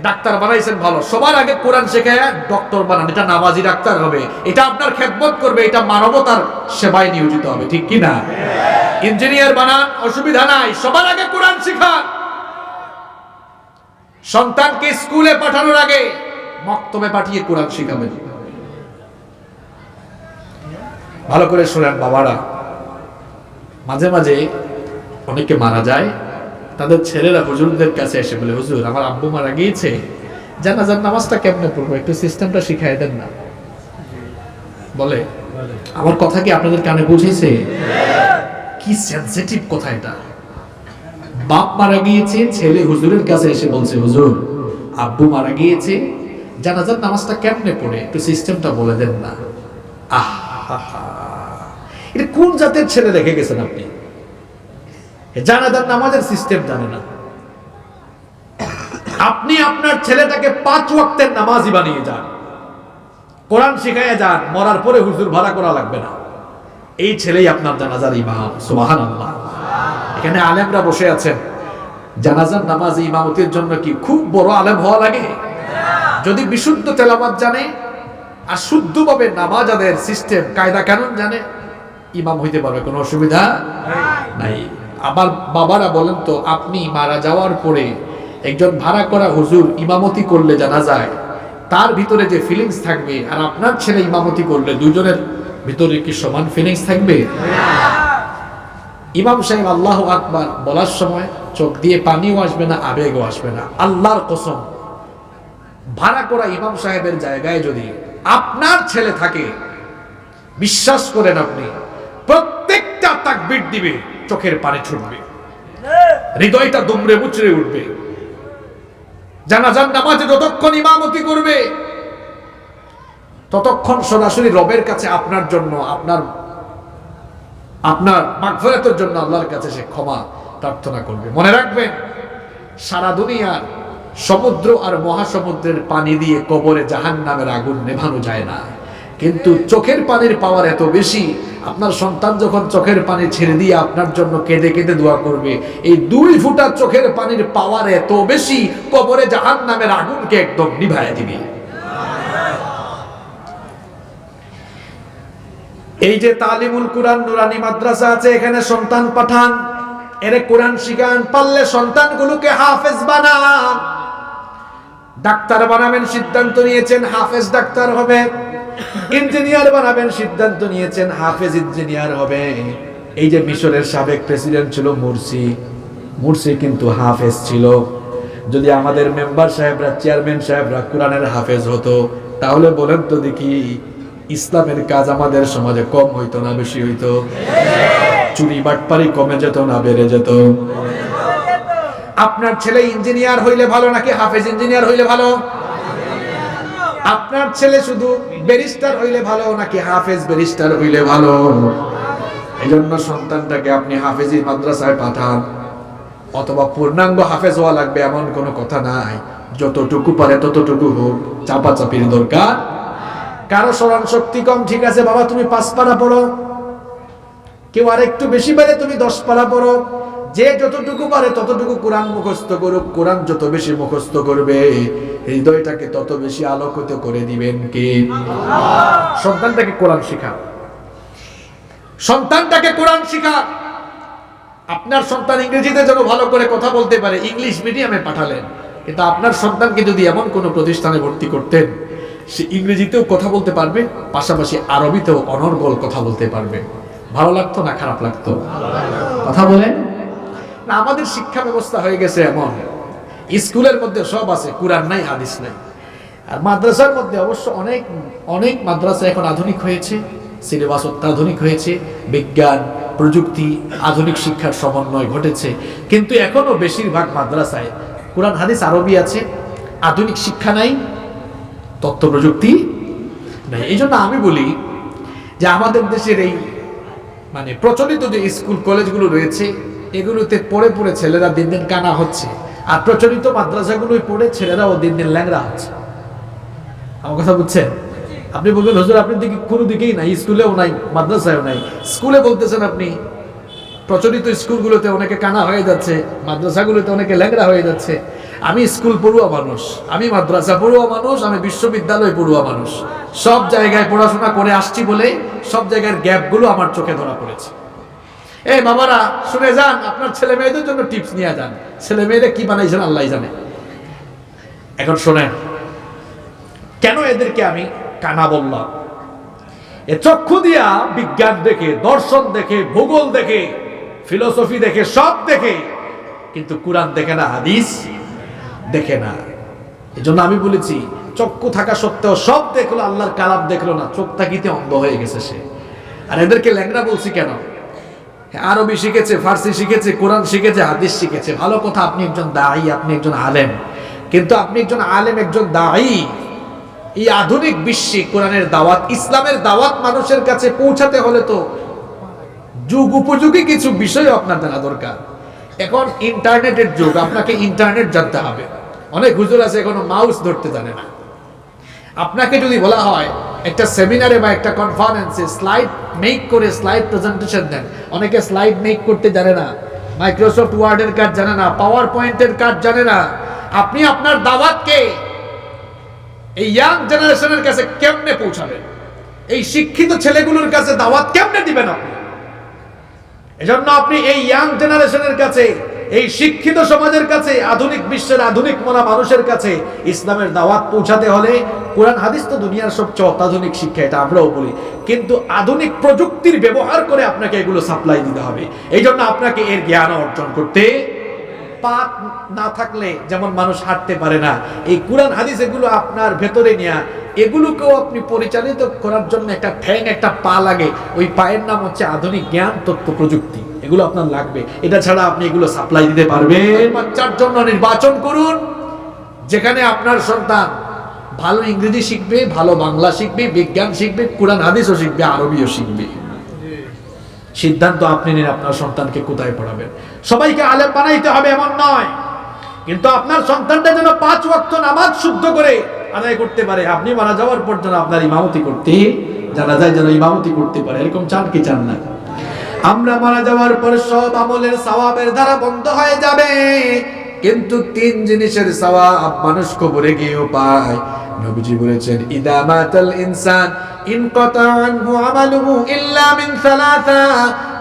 Speaker 1: ডাক্তার বানাইছেন ভালো, সবার আগে কোরআন শেখায় ডক্টর বানান, এটা নামাজি ডাক্তার হবে, এটা আপনার খেদমত করবে, এটা মানবতার সেবায় নিয়োজিত হবে, ঠিক কি না? ইঞ্জিনিয়ার বানান, অসুবিধা নাই, সবার আগে কোরআন শিখান। সন্তানকে স্কুলে পাঠানোর আগে মক্তবে পাঠিয়ে কোরআন শিখাবেন। ভালো করে শুনেন বাবারা, মাঝে মাঝে অনেকে মারা যায়, তাদের ছেলেরা হুজুরদের কাছে এসে বলে, হুজুর আমার আব্বু মারা গিয়েছে, জানাজার নামাজটা কেমনে পড়বো, একটু সিস্টেমটা শিখাই দেন না। বলে, আমার কথা কি আপনাদের কানে বুঝেছে? কি সেনসিটিভ কথা এটা। বাপ মারা গিয়েছে, ছেলে হুজুরের কাছে এসে বলছে, হুজুর আব্বু মারা গিয়েছে, জানাজার নামাজটা কেমনে পড়ে, একটু সিস্টেমটা বলে দেন না। এটা কোন জাতের ছেলে রেখে গেছেন আপনি? জানাজার নামাজের সিস্টেম জানে না। আপনি আপনার ছেলেটাকে 5 ওয়াক্তের নামাজি বানিয়ে যান, কোরআন শিখাইয়া যান, মরার পরে হুজুর ভাড়া করা লাগবে না। এই ছেলেই আপনার জানাজার ইমাম। সুবহানাল্লাহ। এখানে আলেমরা বসে আছেন, জানাজার নামাজ ইমামতির জন্য কি খুব বড় আলেম হওয়া লাগে? যদি বিশুদ্ধ তেলাওয়াত জানে আর শুদ্ধভাবে নামাজ আদায়ের সিস্টেম কায়দা কানুন জানে, ইমাম হইতে পারবে, কোনো অসুবিধা নাই। আবার বাবারা বলেন তো, আপনি মারা যাওয়ার পরে একজন ভাড়া করা হুজুর ইমামতি করলে জানা যায়, তার ভিতরে যে ফিলিংস থাকবে আর আপনার ছেলে ইমামতি করলে দুজনের ভিতরে কি সমান ফিলিংস থাকবে? ইমাম সাহেব আল্লাহু আকবার বলার সময় চোখ দিয়ে পানিও আসবে না, আবেগও আসবে না। আল্লাহর কসম, ভাড়া করা ইমাম সাহেবের জায়গায় যদি আপনার ছেলে থাকে, বিশ্বাস করেন আপনি প্রত্যেকটা তাকবীর দিবে, চোখের পানি ছুটবে, হৃদয়টা দুমড়ে মুচড়ে উঠবে। জানাজার নামাজে যতক্ষণ ইমামতি করবে, ততক্ষণ সরাসরি রবের কাছে আপনার জন্য, আপনার মাগফিরাতের জন্য আল্লাহর কাছে সে ক্ষমা প্রার্থনা করবে। মনে রাখবেন, সারা দুনিয়ার সমুদ্র আর মহাসমুদ্রের পানি দিয়ে কবরে জাহান্নামের আগুন নেভানো যায় না, কিন্তু চোখের পানির পাওয়ার এত বেশি। আপনার সন্তান যখন চোখের পানি ছেড়ে দিয়ে আপনার জন্য কেঁদে কেঁদে দোয়া করবে, এই 2 ফোঁটা চোখের পানির পাওয়ার এত বেশি, কবরে জাহান্নামের আগুনকে একদম নিভাইয়া দিবে। এই যে তালিমুল কুরআন নুরানি মাদ্রাসা আছে, এখানে সন্তান পাঠান, এরে কোরআন শিখান, পারলে সন্তানগুলোকে হাফেজ বানান। ডাক্তার বানাবেন সিদ্ধান্ত নিয়েছেন, হাফেজ ডাক্তার হবে। ইঞ্জিনিয়ার বানাবেন সিদ্ধান্ত নিয়েছেন, হাফেজ ইঞ্জিনিয়ার হবে। এই যে মিশরের সাবেক প্রেসিডেন্ট ছিল মুরসি কিন্তু হাফেজ ছিল। যদি আমাদের মেম্বার সাহেবরা, চেয়ারম্যান সাহেবরা কোরআনের হাফেজ হতো, তাহলে বলেন তো দেখি, ইসলামের কাজ আমাদের সমাজে কম হইতো না বেশি হইতো? চুরি বাটপারি কমে যেত না বেড়ে যেত? আপনার ছেলে ইঞ্জিনিয়ার হইলে ভালো নাকি হাফেজ ইঞ্জিনিয়ার হইলে ভালো? আপনার ছেলে শুধু ব্যারিস্টার হইলে ভালো নাকি হাফেজ ব্যারিস্টার হইলে ভালো? এজন্য সন্তানটাকে আপনি হাফেজি মাদ্রাসায় পাঠান, অথবা পূর্ণাঙ্গ হাফেজ হওয়া লাগবে এমন কোনো কথা নাই। যতটুকু পারে ততটুকু হোক, চাপাচাপির দরকার কারো স্মরণ শক্তি কম, ঠিক আছে বাবা তুমি 5 পারা পড়ো, কেউ আর একটু বেশি পারে তুমি 10 পারা পড়ো, যে যতটুকু পারে ততটুকু কোরআন মুখস্থ করুক। কোরআন যত বেশি মুখস্থ করবে হৃদয়টাকে তত বেশি আলোকিত করে দিবেন কে? সন্তানটাকে কোরআন শিখা, সন্তানটাকে কোরআন শিখা। আপনার সন্তান ইংরেজিতে যেন ভালো করে কথা বলতে পারে, ইংলিশ মিডিয়ামে পাঠালেন, কিন্তু আপনার সন্তানকে যদি এমন কোনো প্রতিষ্ঠানে ভর্তি করতেন সে ইংরেজিতেও কথা বলতে পারবে, পাশাপাশি আরবিতেও অনর্গল কথা বলতে পারবে, ভালো লাগতো না খারাপ লাগতো? কথা বলেন না। আমাদের শিক্ষা ব্যবস্থা হয়ে গেছে এমন, স্কুলের মধ্যে সব আছে, কোরআন নাই হাদিস নাই। আর মাদ্রাসার মধ্যে অবশ্য অনেক অনেক মাদ্রাসা এখন আধুনিক হয়েছে, সিলেবাস অত্যাধুনিক হয়েছে, বিজ্ঞান প্রযুক্তি আধুনিক শিক্ষার সমন্বয় ঘটেছে, কিন্তু এখনো বেশিরভাগ মাদ্রাসায় কোরআন হাদিস আরবি আছে, আধুনিক শিক্ষা নাই, তথ্য প্রযুক্তি নাই। এই জন্য আমি বলি যে আমাদের দেশের এই মানে প্রচলিত যে স্কুল কলেজগুলো রয়েছে এগুলোতে পড়ে পড়ে ছেলেরা দিন দিন কানা হচ্ছে, আর প্রচলিত মাদ্রাসাগুলোই পড়ে ছেলেরাও দিন দিন ল্যাংড়া হচ্ছে। আমার কথা বুঝছেন? আপনি বলবেন হুজুর আপনি দিকে কোনো দিকেই নাই, স্কুলেও নাই মাদ্রাসায়ও নাই। স্কুলে বলতেছেন আপনি, প্রচলিত স্কুলগুলোতে অনেকে কানা হয়ে যাচ্ছে, মাদ্রাসাগুলোতে অনেকে ল্যাংড়া হয়ে যাচ্ছে। আমি স্কুল পড়ুয়া মানুষ, আমি মাদ্রাসা পড়ুয়া মানুষ, আমি বিশ্ববিদ্যালয় পড়ুয়া মানুষ, সব জায়গায় পড়াশোনা করে আসছি বলে সব জায়গার গ্যাপগুলো আমার চোখে ধরা পড়েছে। এই বাবারা শুনে যান, আপনার ছেলে মেয়েদের জন্য টিপস নিয়ে যান, ছেলে মেয়েরা কি বানাইছেন আল্লাহ জানে। এখন শোনেন কেন এদেরকে আমি কানা বললাম। এ চক্ষু দিয়া বিজ্ঞান দেখে, দর্শন দেখে, ভূগোল দেখে, ফিলোসফি দেখে, সব দেখে, কিন্তু কোরআন দেখে না, হাদিস দেখে না। এই জন্য আমি বলেছি চক্ষু থাকা সত্ত্বেও সব দেখলো, আল্লাহর কালাম দেখলো না, চোখ তাকিতে অন্ধ হয়ে গেছে সে। আর এদেরকে ল্যাংড়া বলছি কেন? আরবি শিখেছে, ফার্সি শিখেছে, কোরআন শিখেছে, হাদিস শিখেছে, ভালো কথা, আপনি একজন দাঈ, আপনি একজন আলেম, কিন্তু আপনি একজন আলেম, একজন দাঈ, এই আধুনিক বিশ্বে কোরআনের দাওয়াত, ইসলামের দাওয়াত মানুষের কাছে পৌঁছাতে হলে তো যুগ উপযোগী কিছু বিষয় আপনার জানা দরকার। এখন ইন্টারনেটের যুগ, আপনাকে ইন্টারনেট জানতে হবে। অনেক হুজুর আছে এখনো মাউস ধরতে জানে না। আপনাকে যদি বলা হয় একটা সেমিনারে বা একটা কনফারেন্সে স্লাইড মেক করে স্লাইড প্রেজেন্টেশন দেন, অনেকে স্লাইড মেক করতে জানে না, মাইক্রোসফট ওয়ার্ডের কাজ জানে না, পাওয়ার পয়েন্টের কাজ জানে না। আপনি আপনার দাওয়াতকে এই ইয়াং জেনারেশনের কাছে কেমনে পৌঁছাবেন? এই শিক্ষিত ছেলেগুলোর কাছে দাওয়াত কেমনে দিবেন আপনি? এজন্য আপনি এই ইয়াং জেনারেশনের কাছে, এই শিক্ষিত সমাজের কাছে, আধুনিক বিশ্বের আধুনিক মনা মানুষের কাছে ইসলামের দাওয়াত পৌঁছাতে হলে কোরআন হাদিস তো দুনিয়ার সবচেয়ে অত্যাধুনিক শিক্ষা, এটা আমরাও বলি, কিন্তু আধুনিক প্রযুক্তির ব্যবহার করে আপনাকে এগুলো সাপ্লাই দিতে হবে। এই জন্য আপনাকে এর জ্ঞান অর্জন করতে, পা না থাকলে যেমন মানুষ হাঁটতে পারে না, এই কোরআন হাদিস এগুলো আপনার ভেতরে নিয়ে এগুলোকেও আপনি পরিচালিত করার জন্য একটা ঠ্যাং, একটা পা লাগে। ওই পায়ের নাম হচ্ছে আধুনিক জ্ঞান, তথ্য প্রযুক্তি, এগুলো আপনার লাগবে। এটা ছাড়া আপনি এগুলো সাপ্লাই দিতে পারবেন? বাচ্চার জন্য নির্বাচন করুন যেখানে আপনার সন্তান ভালো ইংরেজি শিখবে, ভালো বাংলা শিখবে, বিজ্ঞান শিখবে, কোরআন হাদিসও শিখবে, আরবিও শিখবে। সিদ্ধান্ত আপনি নিন আপনার সন্তানকে কোথায় পড়াবেন। সবাইকে আলেম বানাইতে হবে এমন নয়, কিন্তু আপনার সন্তানটা যেন 5 ওয়াক্ত নামাজ শুদ্ধ করে আদায় করতে পারে, আপনি মারা যাওয়ার পর যেন আপনার ইমামতি করতে জানা যায়, যেন ইমামতি করতে পারে, এরকম চান কি চান না? আমরা মারা যাওয়ার পর সব আমলের সওয়াবের ধারা বন্ধ হয়ে যাবে, কিন্তু 3 জিনিসের সওয়াব মানুষ কবরে গিয়েও পায়। নবীজি বলেছেন ইদা মাতাল ইনসান ইনকাতা আনহু আমালুহু ইল্লা মিন সালাসা।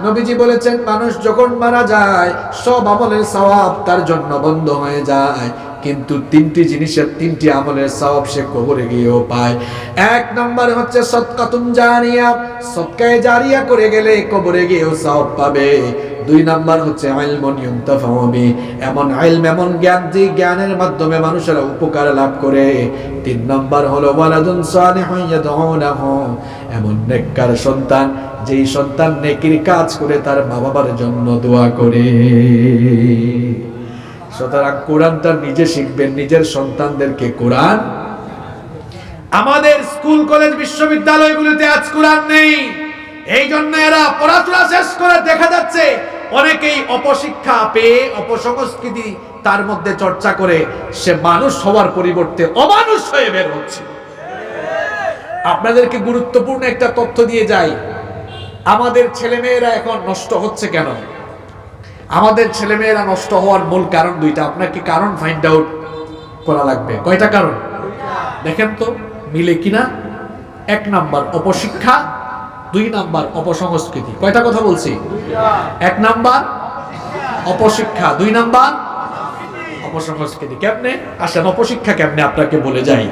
Speaker 1: নবীজি বলেছেন মানুষ যখন মারা যায় সব আমলের সওয়াব তার জন্য বন্ধ হয়ে যায়, কিন্তু 3টি জিনিসের 3টি আমলের সওয়াব সে কবরে গিয়েও পায়। 1 নম্বর হচ্ছে সদকাতুন জারিয়া, সদকায়ে জারিয়া করে গেলে কবরে গিয়েও সওয়াব পাবে। 2 নম্বর হচ্ছে ইলমুন ইউনতাফাউ বি, এমন ইলম, এমন জ্ঞান যে জ্ঞানের মাধ্যমে মানুষেরা উপকার লাভ করে। 3 নম্বর হলো ওয়ালাদুন সালিহুন ইয়াদউনাহু, এমন নেককার সন্তান যেই সন্তান নেকির কাজ করে তার মা বাবার জন্য দোয়া করে। সুতরাং কোরআনটা নিজে শিখবেন, নিজের সন্তানদেরকে কোরআন। আমাদের স্কুল কলেজ বিশ্ববিদ্যালয়গুলোতে আজ কোরআন নেই, এই জন্য এরা পড়াশোনা শেষ করে দেখা যাচ্ছে অনেকেই অপশিক্ষা পেয়ে, অপসংস্কৃতি তার মধ্যে চর্চা করে সে মানুষ হওয়ার পরিবর্তে অমানুষ হয়ে বের হচ্ছে। আপনাদেরকে গুরুত্বপূর্ণ একটা তথ্য দিয়ে যাই, আমাদের ছেলেমেয়েরা এখন নষ্ট হচ্ছে কেন? আমাদের ছেলেমেয়েরা নষ্ট হওয়ার মূল কারণ দুইটা, আপনাকে কারণ ফাইন্ড আউট করা লাগবে। কয়টা কারণ দেখেন তো মিলে কিনা। 1 নাম্বার অপশিক্ষা, 2 নাম্বার অপসংস্কৃতি। কয়টা কথা বলছি? 1 নাম্বার অপশিক্ষা, 2 নাম্বার অপসংস্কৃতি। কেমনে আসেন অপশিক্ষা কেমনে আপনাকে বলে যাই।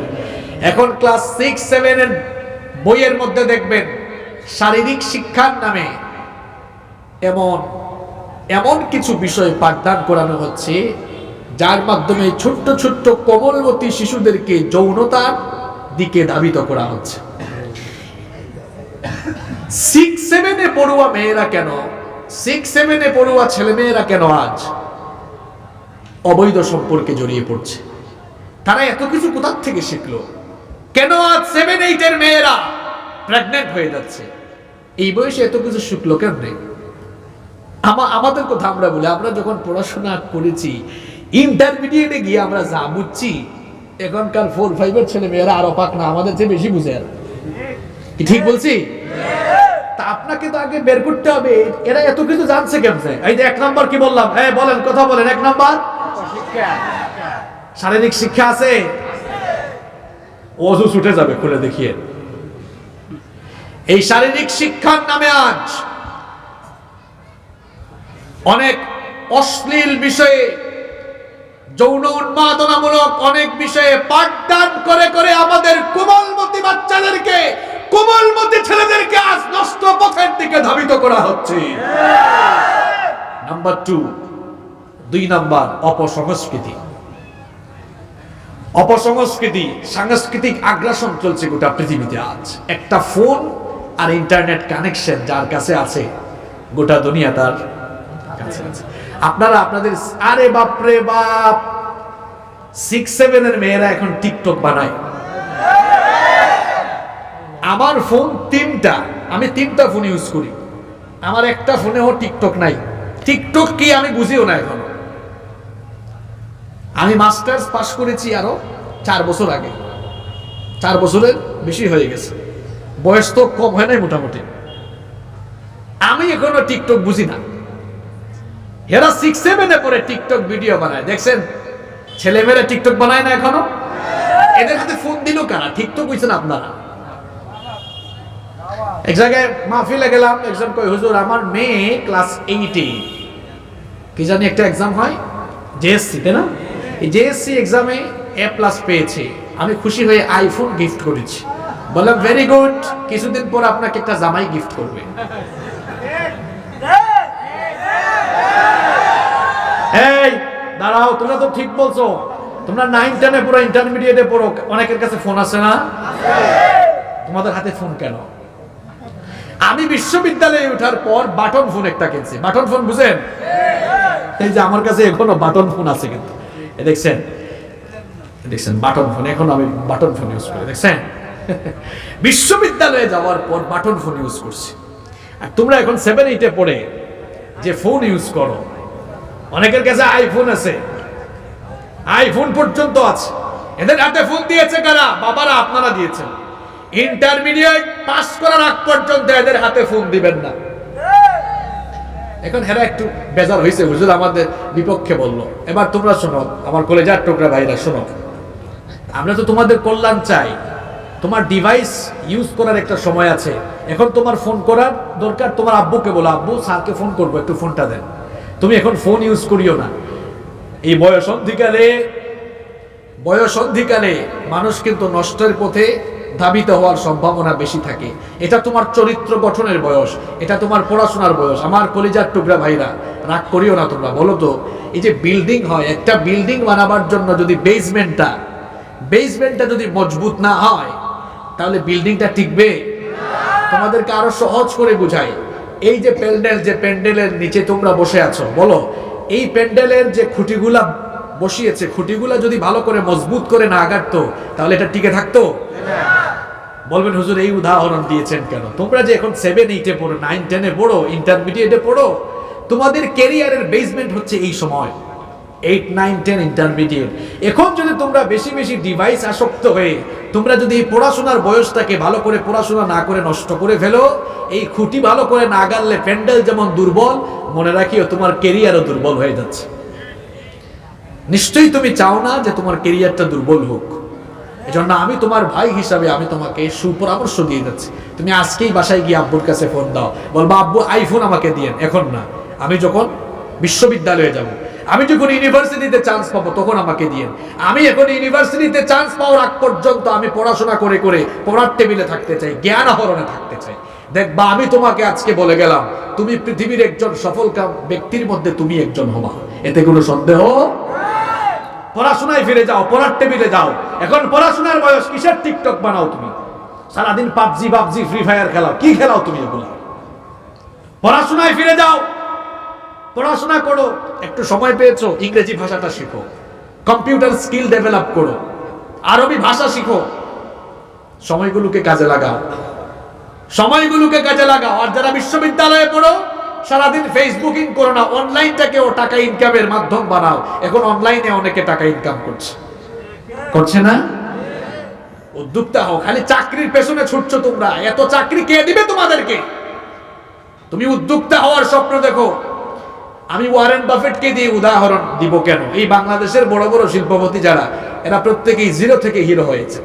Speaker 1: এখন ক্লাস 6-7 এর বইয়ের মধ্যে দেখবেন শারীরিক শিক্ষার নামে এমন এমন কিছু বিষয় পাঠদান করানো হচ্ছে যার মাধ্যমে ছোট্ট ছোট্ট কোমলমতি শিশুদেরকে যৌনতার দিকে ধাবিত করা হচ্ছে। 6-7 এ পড়ুয়া মেয়েরা কেন, 6-7 এ পড়ুয়া ছেলে মেয়েরা কেন আজ অবৈধ সম্পর্কে জড়িয়ে পড়ছে? তারা এত কিছু কোথা থেকে শিখলো? কেন আজ 7-8 এর মেয়েরা প্রেগন্যান্ট হয়ে যাচ্ছে? এই বয়সে এত কিছু শিখলো কেমনে? আমাদের কথা আমরা বলি, আমরা যখন পড়াশোনা করেছি ইন্টারমিডিয়েটে গিয়ে আমরা যা বুঝছি, এখনকার 4-5 এর ছেলে মেয়েরা আরো পাক না, আমাদের চেয়ে বেশি বুঝে। আর কি ঠিক বলছি? তা আপনাকে তো আগে বের করতে হবে এরা এত কিছু জানছে কেমনে। এই যে 1 নাম্বার কি বললাম? হ্যাঁ বলেন, কথা বলেন। 1 নাম্বার শারীরিক শিক্ষা আছে। ওযু ছুটে যাবে, খুলে দেখিয়ে। এই শারীরিক শিক্ষার নামে আজ অনেক অশ্লীল বিষয়ে, যৌন উন্মাদনামূলক অনেক বিষয়ে পাঠদান করে করে আমাদের কোমলমতি বাচ্চাদেরকে, কোমলমতি ছেলেদেরকে আজ নষ্ট পথের দিকে ধাবিত করা হচ্ছে। নাম্বার 2 নাম্বার অপসংস্কৃতি। অপসংস্কৃতি, সাংস্কৃতিক আগ্রাসন চলছে গোটা পৃথিবীতে আজ। একটা ফোন আর ইন্টারনেট কানেকশন যার কাছে আছে, গোটা দুনিয়া তার কাছে আছে। আপনারা আপনাদের, আরে বাপরে বাপ, 6-7 এর মেয়েরা এখন টিকটক বানায়। আমার ফোন 3টা, আমি 3টা ফোন ইউজ করি, আমার একটা ফোনেও টিকটক নাই। টিকটক কি আমি বুঝিও না এখনো। আমি মাস্টার্স পাস করেছি আরো 4 বছর আগে, 4 বছরের বেশি হয়ে গেছে, বয়স তো কম হয় নাই মোটামুটি। আমি এখনো টিকটক বুঝি না। এরা 6-7 এ পরে টিকটক ভিডিও বানায়। দেখছেন ছেলেমেয়েরা টিকটক বানায় না এখনো? এদের হাতে ফোন দিল কারা? টিকটক বুঝছেন আপনারা? এক জায়গায় মাহফিলে গেলাম, একজন কই হুজুর আমার মেয়ে ক্লাস 8-এ কি জানি একটা এক্সাম হয়, জেএসসি, তাই না? এই জেএসসি এক্সামে A+ পেয়েছে। আমি খুশি হয়ে আইফোন গিফট করেছি। বললাম ভেরি গুড, কিছুদিন পর আপনাকে একটা জামাই গিফট করবে। এই দাঁড়াও, তোমরা তো ঠিক বলছো, তোমরা 9-10 পড়ো, ইন্টারমিডিয়েটে পড়ো, অনেকের কাছে ফোন আছে না? তোমাদের হাতে ফোন কেন? আমি বিশ্ববিদ্যালয়ে ওঠার পর বাটন ফোন একটা কিনছি। বাটন ফোন বুঝেন? এই যে আমার কাছে এখনো বাটন ফোন আছে, কিন্তু দেখছেন দেখছেন বাটন ফোন, এখন আমি বাটন ফোন ইউজ করি। দেখছেন বিশ্ববিদ্যালয়ে যাওয়ার পর বাটন ফোন ইউজ করছি। আর তোমরা এখন 7-8-এ পড়ে যে ফোন ইউজ করো, অনেকের কাছে আইফোন আছে, আইফোন পর্যন্ত আছে। এদের হাতে ফোন দিয়েছে কারা? বাবারা, আপনারা দিয়েছেন। ইন্টারমিডিয়েট পাস করার আগ পর্যন্ত এদের হাতে ফোন দিবেন না। এখন এরা একটু বেজার হয়েছে, হুজুর আমাদের বিপক্ষে বললো। এবার তোমরা শোনো, আমার কলেজার টুকরা ভাইরা শোনো, আমরা তো তোমাদের কল্যাণ চাই। তোমার ডিভাইস ইউজ করার একটা সময় আছে। এখন তোমার ফোন করার দরকার, তোমার আব্বুকে বলো, আব্বু স্যারকে ফোন করবো, একটু ফোনটা দেন। তুমি এখন ফোন ইউজ করিও না। এই বয়সন্ধিকালে মানুষ কিন্তু নষ্টের পথে ধাবিত হওয়ার সম্ভাবনা বেশি থাকে। এটা তোমার চরিত্র গঠনের বয়স, এটা তোমার পড়াশোনার বয়স। আমার কলিজার টুকরা ভাইরা, রাগ করিও না তোমরা। বলো তো, এই যে বিল্ডিং হয়, একটা বিল্ডিং বানাবার জন্য যদি বেসমেন্টটা যদি মজবুত না হয়, তাহলে বিল্ডিংটা টিকবে? তোমাদেরকে আরো সহজ করে বুঝাই। এই যে প্যান্ডেলের নিচে তোমরা বসে আছো, বলো এই প্যান্ডেলের যে খুঁটিগুলা বসিয়েছে, খুঁটিগুলা যদি ভালো করে মজবুত করে না গাড়তো, তাহলে এটা টিকে থাকতো? বলবেন হুজুর এই উদাহরণ দিয়েছেন কেন? তোমরা যে এখন 7-8-এ পড়ো, 9-10-এ পড়ো, ইন্টারমিডিয়েটে পড়ো, তোমাদের ক্যারিয়ারের বেসমেন্ট হচ্ছে এই সময়। 8, 9, 10 ইন্টারমিডিয়েট। এখন যদি তোমরা বেশি বেশি ডিভাইস আসক্ত হয়ে তোমরা যদি এই পড়াশোনার বয়সটাকে ভালো করে পড়াশোনা না করে নষ্ট করে ফেলো, এই খুঁটি ভালো করে না গাড়লে প্যান্ডেল যেমন দুর্বল, মনে রাখিও তোমার কেরিয়ারও দুর্বল হয়ে যাচ্ছে। নিশ্চয়ই তুমি চাও না যে তোমার কেরিয়ারটা দুর্বল হোক। এজন্য আমি তোমার ভাই হিসাবে আমি তোমাকে সুপরামর্শ দিয়ে যাচ্ছি, তুমি আজকেই বাসায় গিয়ে আব্বুর কাছে ফোন দাও, বলবা আব্বু আইফোন আমাকে দিয়েন। এখন না, আমি যখন বিশ্ববিদ্যালয়ে যাব, আমি যখন ইউনিভার্সিটিতে চান্স পাবো তখন আমাকে দিয়েন। আমি এখন ইউনিভার্সিটিতে চান্স পাওয়ার আগ পর্যন্ত আমি পড়াশোনা করে করে পড়ার টেবিলে থাকতে চাই, জ্ঞান আহরণে থাকতে চাই। দেখবা আমি তোমাকে আজকে বলে গেলাম, তুমি পৃথিবীর একজন সফলকাম ব্যক্তির মধ্যে তুমি একজন হবা, এতে কোনো সন্দেহ। পড়াশোনায় ফিরে যাও, পড়ার টেবিলে যাও। এখন পড়াশোনার বয়স, কিসের টিকটক বানাও তুমি? সারাদিন পাবজি ফ্রি ফায়ার খেলাও, কি খেলাও তুমি এগুলো? পড়াশোনায় ফিরে যাও, পড়াশোনা করো। একটু সময় পেয়েছো, ইংরেজি ভাষাটা শিখো, কম্পিউটার স্কিল ডেভেলপ করো, আরবি ভাষা শিখো। সময়গুলোকে কাজে লাগাও, সময়গুলোকে কাজে লাগাও। আর যারা বিশ্ববিদ্যালয়ে পড়ো, সারাদিন ফেসবুকিং করো না, অনলাইনটাকেও টাকা ইনকামের মাধ্যম বানাও। এখন অনলাইনে অনেকে টাকা ইনকাম করছে না? উদ্যোক্তা হও। খালি চাকরির পেছনে ছুটছো তোমরা, এত চাকরি কে দিবে তোমাদেরকে? তুমি উদ্যোক্তা হওয়ার স্বপ্ন দেখো। আমি ওয়ারেন বাফেটকে দিয়ে উদাহরণ দিব কেন? এই বাংলাদেশের বড় বড় শিল্পপতি যারা, এরা প্রত্যেকেই জিরো থেকে হিরো হয়েছে।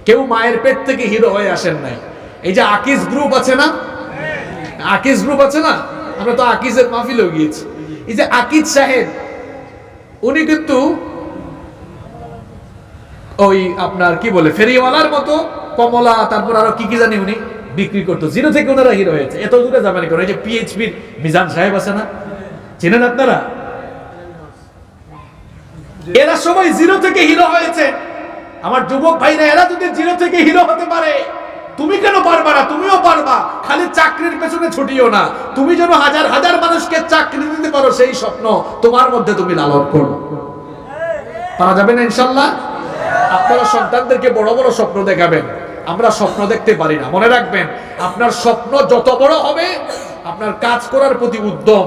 Speaker 1: কেউ মায়ের পেট থেকে হিরো হয়ে আসেন নাই। এই যে আকিজ গ্রুপ আছে না, আকিজ গ্রুপ আছে না, আমরা তো আকিজের মাহফিলেও গিয়েছি। এই যে আকিজ সাহেব, উনি কিন্তু ওই আপনার কি বলে ফেরিওয়ালার মতো কমলা, তারপর আরো কি কি জানি উনি বিক্রি করতো। জিরো থেকে ওনারা হিরো হয়েছে। এত দূরে যাবেন কেন? এই যে পিএইচপির মিজান সাহেব আছে না, চেনেন আপনারা? এরা সবাই জিরো থেকে হিরো হয়েছে। আমার যুবক ভাইরা, এরা যদি জিরো থেকে হিরো হতে পারে, তুমি কেন পারবা না? তুমিও পারবা। খালি চাকরির পেছনে ছুটিও না, তুমি যেন হাজার হাজার মানুষকে চাকরি দিতে পারো, সেই স্বপ্ন তোমার মধ্যে তুমি লালন করো। পারা যাবে না ইনশাল্লাহ? আপনারা সন্তানদেরকে বড় বড় স্বপ্ন দেখাবেন, আমরা স্বপ্ন দেখতে পারি না। মনে রাখবেন, আপনার স্বপ্ন যত বড় হবে, আপনার কাজ করার প্রতি উদ্যম,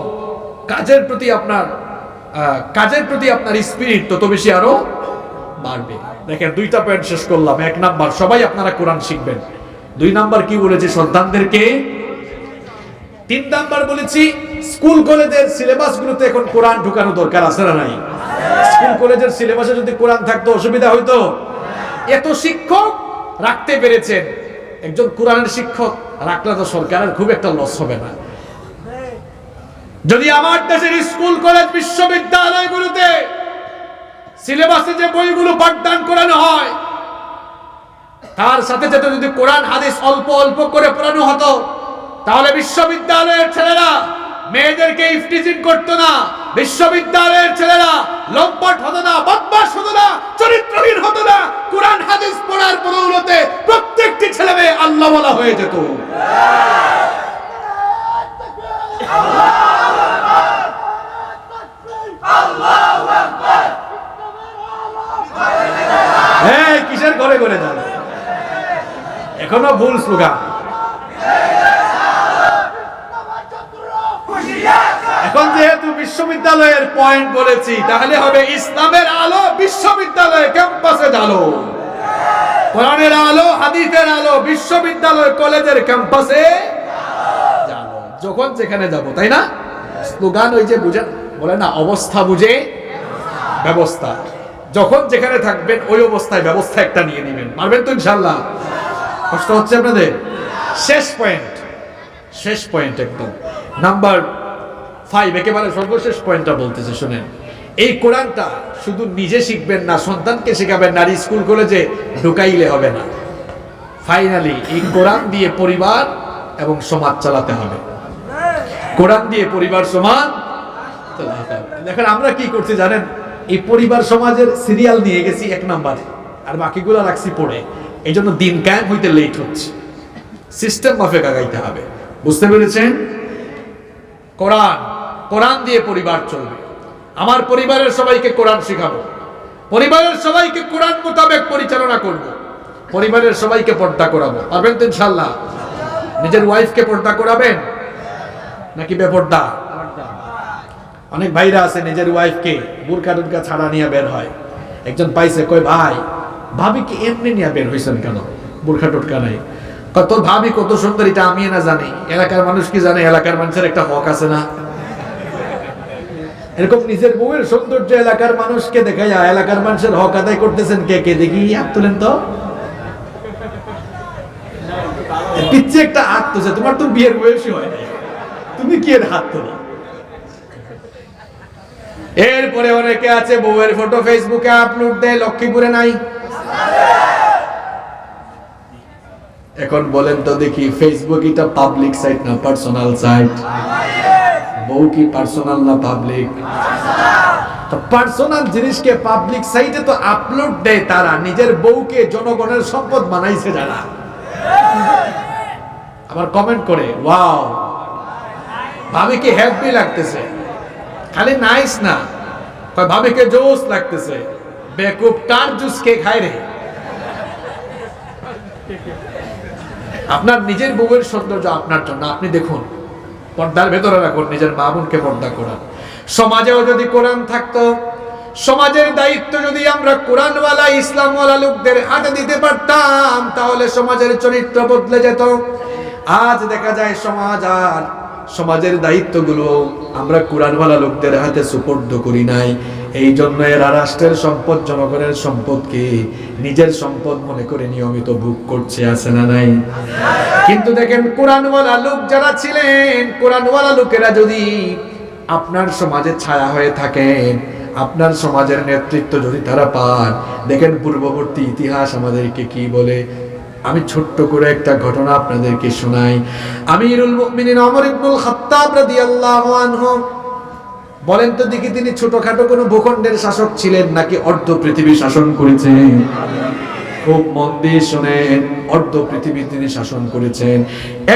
Speaker 1: কাজের প্রতি আপনার স্পিরিট তত বেশি আরো বাড়বে। দেখেন, 2টা পয়েন্ট শেষ করলাম। 1 নাম্বার, সবাই আপনারা কোরআন শিখবেন। 2 নাম্বার কি বলেছি? সন্তানদেরকে। 3 নাম্বার বলেছি, স্কুল কলেজের সিলেবাসগুলোতে এখন কোরআন ঢুকানো দরকার আছে না নাই? স্কুল কলেজের সিলেবাসে যদি কোরআন থাকতো অসুবিধা হইতো? এত শিক্ষক রাখতে পেরেছেন, একজন কোরআনের শিক্ষক রাখলে তো সরকারের খুব একটা লস হবে না। যদি আমার দেশের স্কুল কলেজ বিশ্ববিদ্যালয়গুলোতে সিলেবাসে যে বইগুলো পাঠদান করানো হয়, তার সাথে সাথে যদি কোরআন হাদিস অল্প অল্প করে পড়ানো হতো, তাহলে বিশ্ববিদ্যালয়ের ছেলেরা মেয়েদেরকে ইফটিজিং করতো না, বিশ্ববিদ্যালয়ের ছেলেরা লম্পট হতো না, বদমাশ হতো না, চরিত্রহীন হতো না। কোরআন হাদিস পড়ার বদৌলতে প্রত্যেকটি ছেলে মেয়ে আল্লাহ ওয়ালা হয়ে যেত। কিসের ঘরে ঘরে যান? এখনো ভুল স্লোগান। এখন যেহেতু বিশ্ববিদ্যালয়ের পয়েন্ট বলেছি, তাহলে হবে ইসলামের আলো বিশ্ববিদ্যালয়ে ক্যাম্পাসে জ্বালো, কোরআনের আলো হাদিসের আলো বিশ্ববিদ্যালয় কলেজের ক্যাম্পাসে জ্বালো, যখন যেখানে যাব, তাই না? স্লোগান ওই যে বুঝেন, বলে না, অবস্থা বুঝে ব্যবস্থা। যখন যেখানে থাকবেন ওই অবস্থায় ব্যবস্থা একটা নিয়ে নেবেন। পারবেন তো ইনশাআল্লাহ? কষ্ট হচ্ছে আপনাদের? শেষ পয়েন্ট একদম নাম্বার 5, একেবারে সর্বশেষ পয়েন্টটা বলতেছে, শুনেন। এই কোরআনটা শুধু নিজে শিখবেন না, সন্তানকে শেখাবেন না, আর স্কুল কলেজে ঢুকাইলে হবে না। ফাইনালি এই কোরআন দিয়ে পরিবার এবং সমাজ চালাতে হবে। কোরআন দিয়ে পরিবার সমাজ চালাতে হবে। দেখেন আমরা কি করছি জানেন? এই পরিবার সমাজের সিরিয়াল নিয়ে গেছি 1 নাম্বারে, আর বাকিগুলো রাখছি পড়ে। এই জন্য দিন কায়েম হইতে লেট হচ্ছে। সিস্টেম মাফিক আগাইতে হবে, বুঝতে পেরেছেন? কোরআন দিয়ে পরিবার চলবে। আমার পরিবারের সবাইকে কোরআন শেখাবো, পরিবারের সবাইকে কোরআন মোতাবেক পরিচালনা করব, পরিবারের সবাইকে পর্দা করাবো। পারবেন তো ইনশাআল্লাহ? নিজের ওয়াইফকে পর্দা করাবেন নাকি বেপর্দা? অনেক ভাইরা আছে নিজের ওয়াইফকে বুরকা টুরকা ছাড়া নিয়ে বের হয়। একজন পাইছে, কই ভাই ভাবি কি এমনি নিয়ে বের হইছেন কেন, বুরকা টুরকা নাই? তোর ভাবি কত সুন্দর এটা আমি না জানি, এলাকার মানুষ কি জানে? এলাকার মানুষের একটা হক আছে না? এরকম নিজের বউয়ের সৌন্দর্য এলাকার মানুষকে দেখাইয়া এলাকার মানুষের হক আদায় করতেছেন কে কে? দেখি হাত তুলেন তো। পিচ্ছে একটা হাত তুলছে, তোমার তো বিয়ের বয়সী হয় না, তুমি কি এর হাত তোলো? এরপরে অনেকে আছে বউয়ের ফটো ফেসবুকে আপলোড দেয়, লক্ষ্মীপুরে নাই? এখন বলেন তো দেখি, ফেসবুক এটা পাবলিক সাইট না পার্সোনাল সাইট? বউ কি পার্সোনাল না পাবলিক? তো পার্সোনাল জিনিসকে পাবলিক সাইটে তো আপলোড দেয় তারা, নিজের বউকে জনগণের সম্পদ বানাইছে যারা। আবার কমেন্ট করে ওয়াও ভাবিকে হ্যাপি লাগতেছে, খালি নাইস না, ভাবিকে জোস লাগতেছে। বেকুব টার জুস কে খায় রে? আপনার নিজের বউয়ের সৌন্দর্য আপনার জন্য, আপনি দেখুন, পর্দার ভেতরে রাখুন, নিজের মা বোনকে পর্দা করান। সমাজেও যদি কোরআন থাকতো, সমাজের দায়িত্ব যদি আমরা কোরআনওয়ালা ইসলামওয়ালা লোকদের হাতে দিতে পারতাম, তাহলে সমাজের চরিত্র বদলে যেত। আজ দেখা যায় সমাজ আর সমাজের দায়িত্বগুলো আমরা কোরআনওয়ালা লোকদের হাতে সুপর্দ করি নাই। এই জন্য এরা রাষ্ট্রের সম্পদ, জনগণের সম্পদকে নিজের সম্পদ মনে করে নিয়মিত ভোগ করছে, আছে না নাই? কিন্তু দেখেন কোরআনওয়ালা লোক যারা ছিলেন, কোরআনওয়ালা লোকেরা যদি আপনার সমাজে ছায়া হয়ে থাকেন, আপনার সমাজের নেতৃত্ব যদি তারা পান, দেখেন পূর্ববর্তী ইতিহাস আমাদেরকে কি বলে। আমি ছোট্ট করে একটা ঘটনা আপনাদেরকে শোনাই। আমিরুল মুমিনিন ওমর ইবনুল খাত্তাব রাদিয়াল্লাহু আনহু, বলেন তো দেখি তিনি ছোটখাটো কোনো ভূখণ্ডের শাসক ছিলেন নাকি অর্ধ পৃথিবী শাসন করেছেন? খুব মন দিয়ে শুনেন, অর্ধ পৃথিবী তিনি শাসন করেছেন।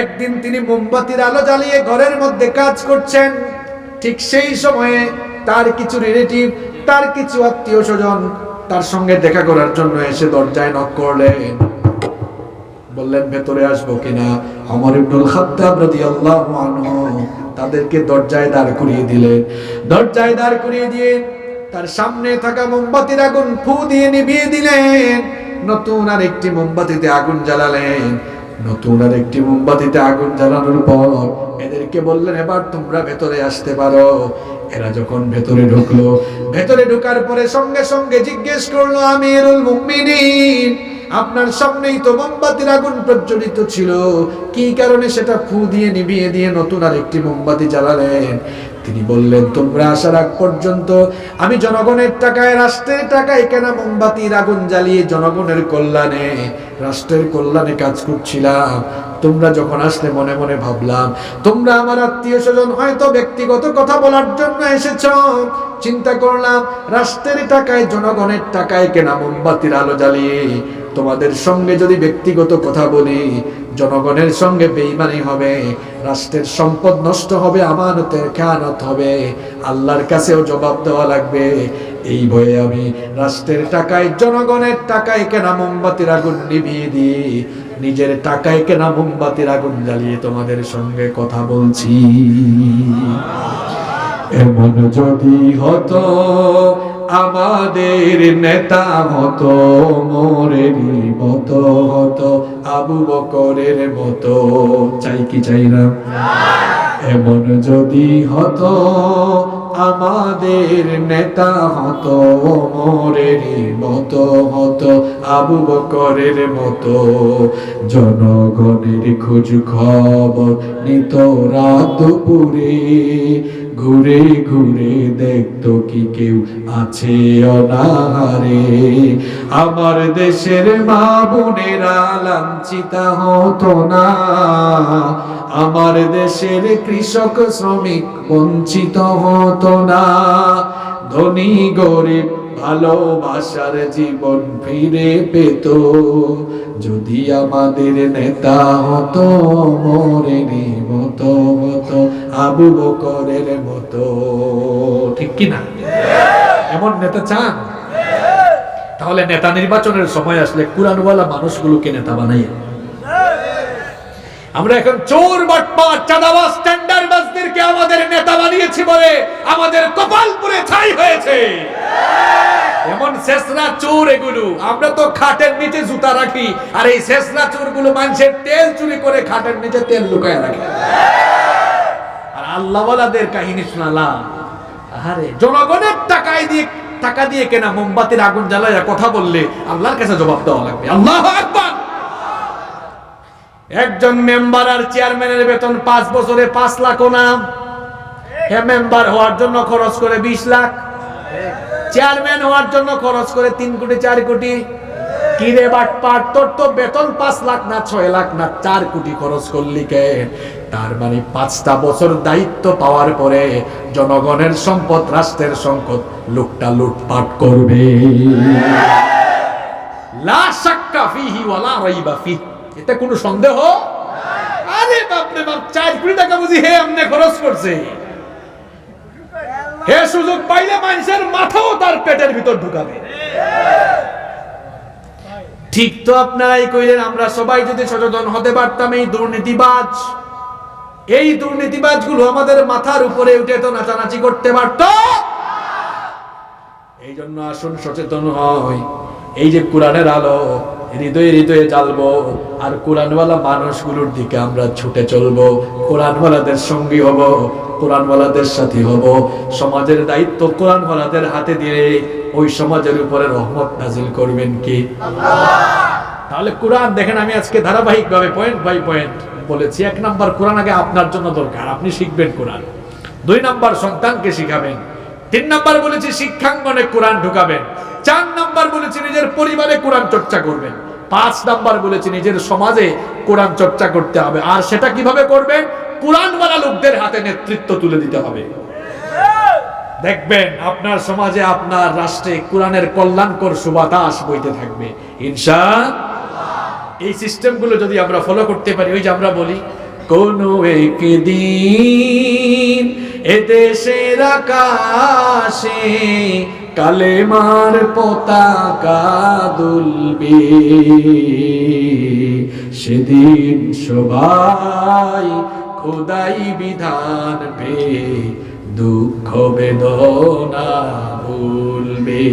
Speaker 1: একদিন তিনি মোমবাতির আলো জ্বালিয়ে ঘরের মধ্যে কাজ করছেন, ঠিক সেই সময়ে তার কিছু রিলেটিভ, তার কিছু আত্মীয় স্বজন তার সঙ্গে দেখা করার জন্য এসে দরজায় নক করলেন। বললেন ভেতরে আসবো কিনা? ওমর ইবনুল খাত্তাব রাদিয়াল্লাহু আনহু তাদেরকে দরজায় দাঁড় করিয়ে দিলেন। দরজায় দাঁড় করিয়ে দিয়ে তার সামনে থাকা মোমবাতির আগুন ফু দিয়ে নিভিয়ে দিলেন। নতুন আরেকটি মোমবাতিতে আগুন জ্বালালেন। নতুন আরেকটি মোমবাতিতে আগুন জ্বালানোর পর এদেরকে বললেন এবার তোমরা ভেতরে আসতে পারো। এরা যখন ভেতরে ঢুকলো, ভেতরে ঢোকার পরে সঙ্গে সঙ্গে জিজ্ঞেস করলো, আমিরুল মুমিনিন আপনার সামনেই তো মোমবাতির আগুন প্রজ্বলিত ছিল, কি কারণে সেটা ফু দিয়ে নিভিয়ে দিয়ে নতুন আরেকটি মোমবাতি জ্বালালেন? তিনি বললেন তোমরা আসার আগ পর্যন্ত আমি জনগণের টাকায়, রাষ্ট্রের টাকায় কেনা মোমবাতির আগুন জ্বালিয়ে জনগণের কল্যাণে, রাষ্ট্রের কল্যাণে কাজ করছিলাম। তোমরা যখন আসলে মনে মনে ভাবলাম তোমরা আমার আত্মীয় স্বজন, হয়তো ব্যক্তিগত কথা বলার জন্য এসেছ। চিন্তা করলাম রাষ্ট্রের টাকায়, জনগণের টাকায় কেনা মোমবাতির আলো জ্বালিয়ে তোমাদের সঙ্গে যদি ব্যক্তিগত কথা বলি, জনগণের সঙ্গে বেঈমানি হবে, রাষ্ট্রের সম্পদ নষ্ট হবে, আমানতের খেয়ানত হবে, আল্লাহর কাছেও জবাব দেওয়া লাগবে। এই ভয়ে আমি রাষ্ট্রের টাকায়, জনগণের টাকায় কেনা মোমবাতির আগুন নিভিয়ে দিয়ে নিজের টাকায় কেনা মোমবাতির আগুন জ্বালিয়ে তোমাদের সঙ্গে কথা বলছি। এমন যদি হতো আমাদের নেতা হতো, মোরেরই মতো হতো, আবু বকরের মতো। চাই কি চাই না? এমন যদি হতো আমাদের নেতা হতো, মোরেরই মতো হতো, আবু বকরের মতো। জনগণের খোঁজ খবর নিত রাত দুপুরে, ঘুরে ঘুরে দেখতো কি কেউ আছে অনাহারে। আমার দেশের মা বোনেরা লাঞ্ছিত হতো না, আমার দেশের কৃষক শ্রমিক বঞ্চিত হতো না। ধনী গরিব ভালোবাসার জীবন ফিরে পেত, যদি আমাদের নেতা হতো মোরেরই মতো হতো, আবু বকরের মতো। ঠিক কি না? এমন নেতা চান? তাহলে নেতা নির্বাচনের সময় আসলে কুরআনওয়ালা মানুষগুলোকে নেতা বানাইয়া। আমরা এখন চোর বাটপার চাঁদাবাজ টেন্ডারবাজদেরকে আমাদের নেতা বানিয়েছি বলে আমাদের কপাল পুড়ে ছাই হয়েছে। এমন শেষরা চোর এগুলো, আমরা তো খাটের নিচে জুতা রাখি, আর এই শেষরা চোরগুলো মানুষের তেল চুরি করে খাটের নিচে তেল লুকায় রাখে। আর আল্লাহওয়ালাদের কাহিনী শোনালাম, আরে জনগণের টাকা দিয়ে কেনা মোমবাতির আগুন জ্বালায়া কথা বললে আল্লাহর কাছে জবাব দেওয়া লাগবে। আল্লাহু আকবার। একজন মেম্বার আর চেয়ারম্যানের বেতন 5 বছরে 5 লাখ না, হে মেম্বার হওয়ার জন্য খরচ করে 20 লাখ, চেয়ারম্যান হওয়ার জন্য খরচ করে 3 কোটি 4 কোটি। কি রে বাটপাট, তোর তো বেতন 5 লাখ না 6 লাখ না 4 কোটি খরচ করলি কে? তার মানে 5টা বছর দায়িত্ব পাওয়ার পরে জনগণের সম্পদ, রাষ্ট্রের সম্পদ লোকটা লুটপাট করবে। লা শাক্কা ফিহি ওয়ালা রাইবা ফিহি, এতে কোনো সন্দেহ নাই। আরে বাপ রে বাপ, 4 কোটি টাকা বুঝি হে আমনে খরচ করছে। হে সুযোগ পাইলে মানুষের মাথাও তার পেটের ভিতর ঢুকাবে। ঠিক তো আপনারাই কইলেন, আমরা সবাই যদি সচেতন হতে পারতাম, এই দুর্নীতিবাজগুলো আমাদের মাথার উপরে উঠে তো নাচানাচি করতে পারত। এই জন্য আসুন সচেতন হই। এই যে কোরআনের আলো হৃদয়ে হৃদয়ে জ্বালবো, আর কোরআনওয়ালা মানুষগুলোর দিকে আমরা ছুটে চলবো, কোরআনওয়ালাদের সঙ্গী হব, কোরআনওয়ালাদের সাথী হব। সমাজের দায়িত্ব কোরআনওয়ালাদের হাতে দিয়ে ওই সমাজের উপরে রহমত নাজিল করবেন কি আল্লাহ। তাহলে কোরআন দেখেন, আমি আজকে ধারাবাহিকভাবে পয়েন্ট বাই পয়েন্ট বলেছি। 1 নাম্বার, কোরআন আগে আপনার জন্য দরকার, আপনি শিখবেন কোরআন। 2 নাম্বার, সন্তানকে শিখাবেন। 3 নাম্বার বলেছি শিক্ষাঙ্গনে কোরআন ঢুকাবেন। 4 নাম্বার বলেছি নিজের পরিবারে কোরআন চর্চা করবেন। 5 নাম্বার বলেছি নিজের সমাজে কোরআন চর্চা করতে হবে। আর সেটা কিভাবে করবেন? কোরআনওয়ালা লোকদের হাতে নেতৃত্ব তুলে দিতে হবে। দেখবেন আপনার সমাজে, আপনার রাষ্ট্রে কোরআনের কল্যাণকর সুবাতাস বইতে থাকবে ইনশাআল্লাহ। এই সিস্টেমগুলো যদি আমরা ফলো করতে পারি, ওই যে আমরা বলি কোনো একদিন এদেশের আকাশে কালেমার পতাকা দুলবে, সেদিন সবাই খোদাই বিধান পে দুঃখ বেদনা ভুলবে।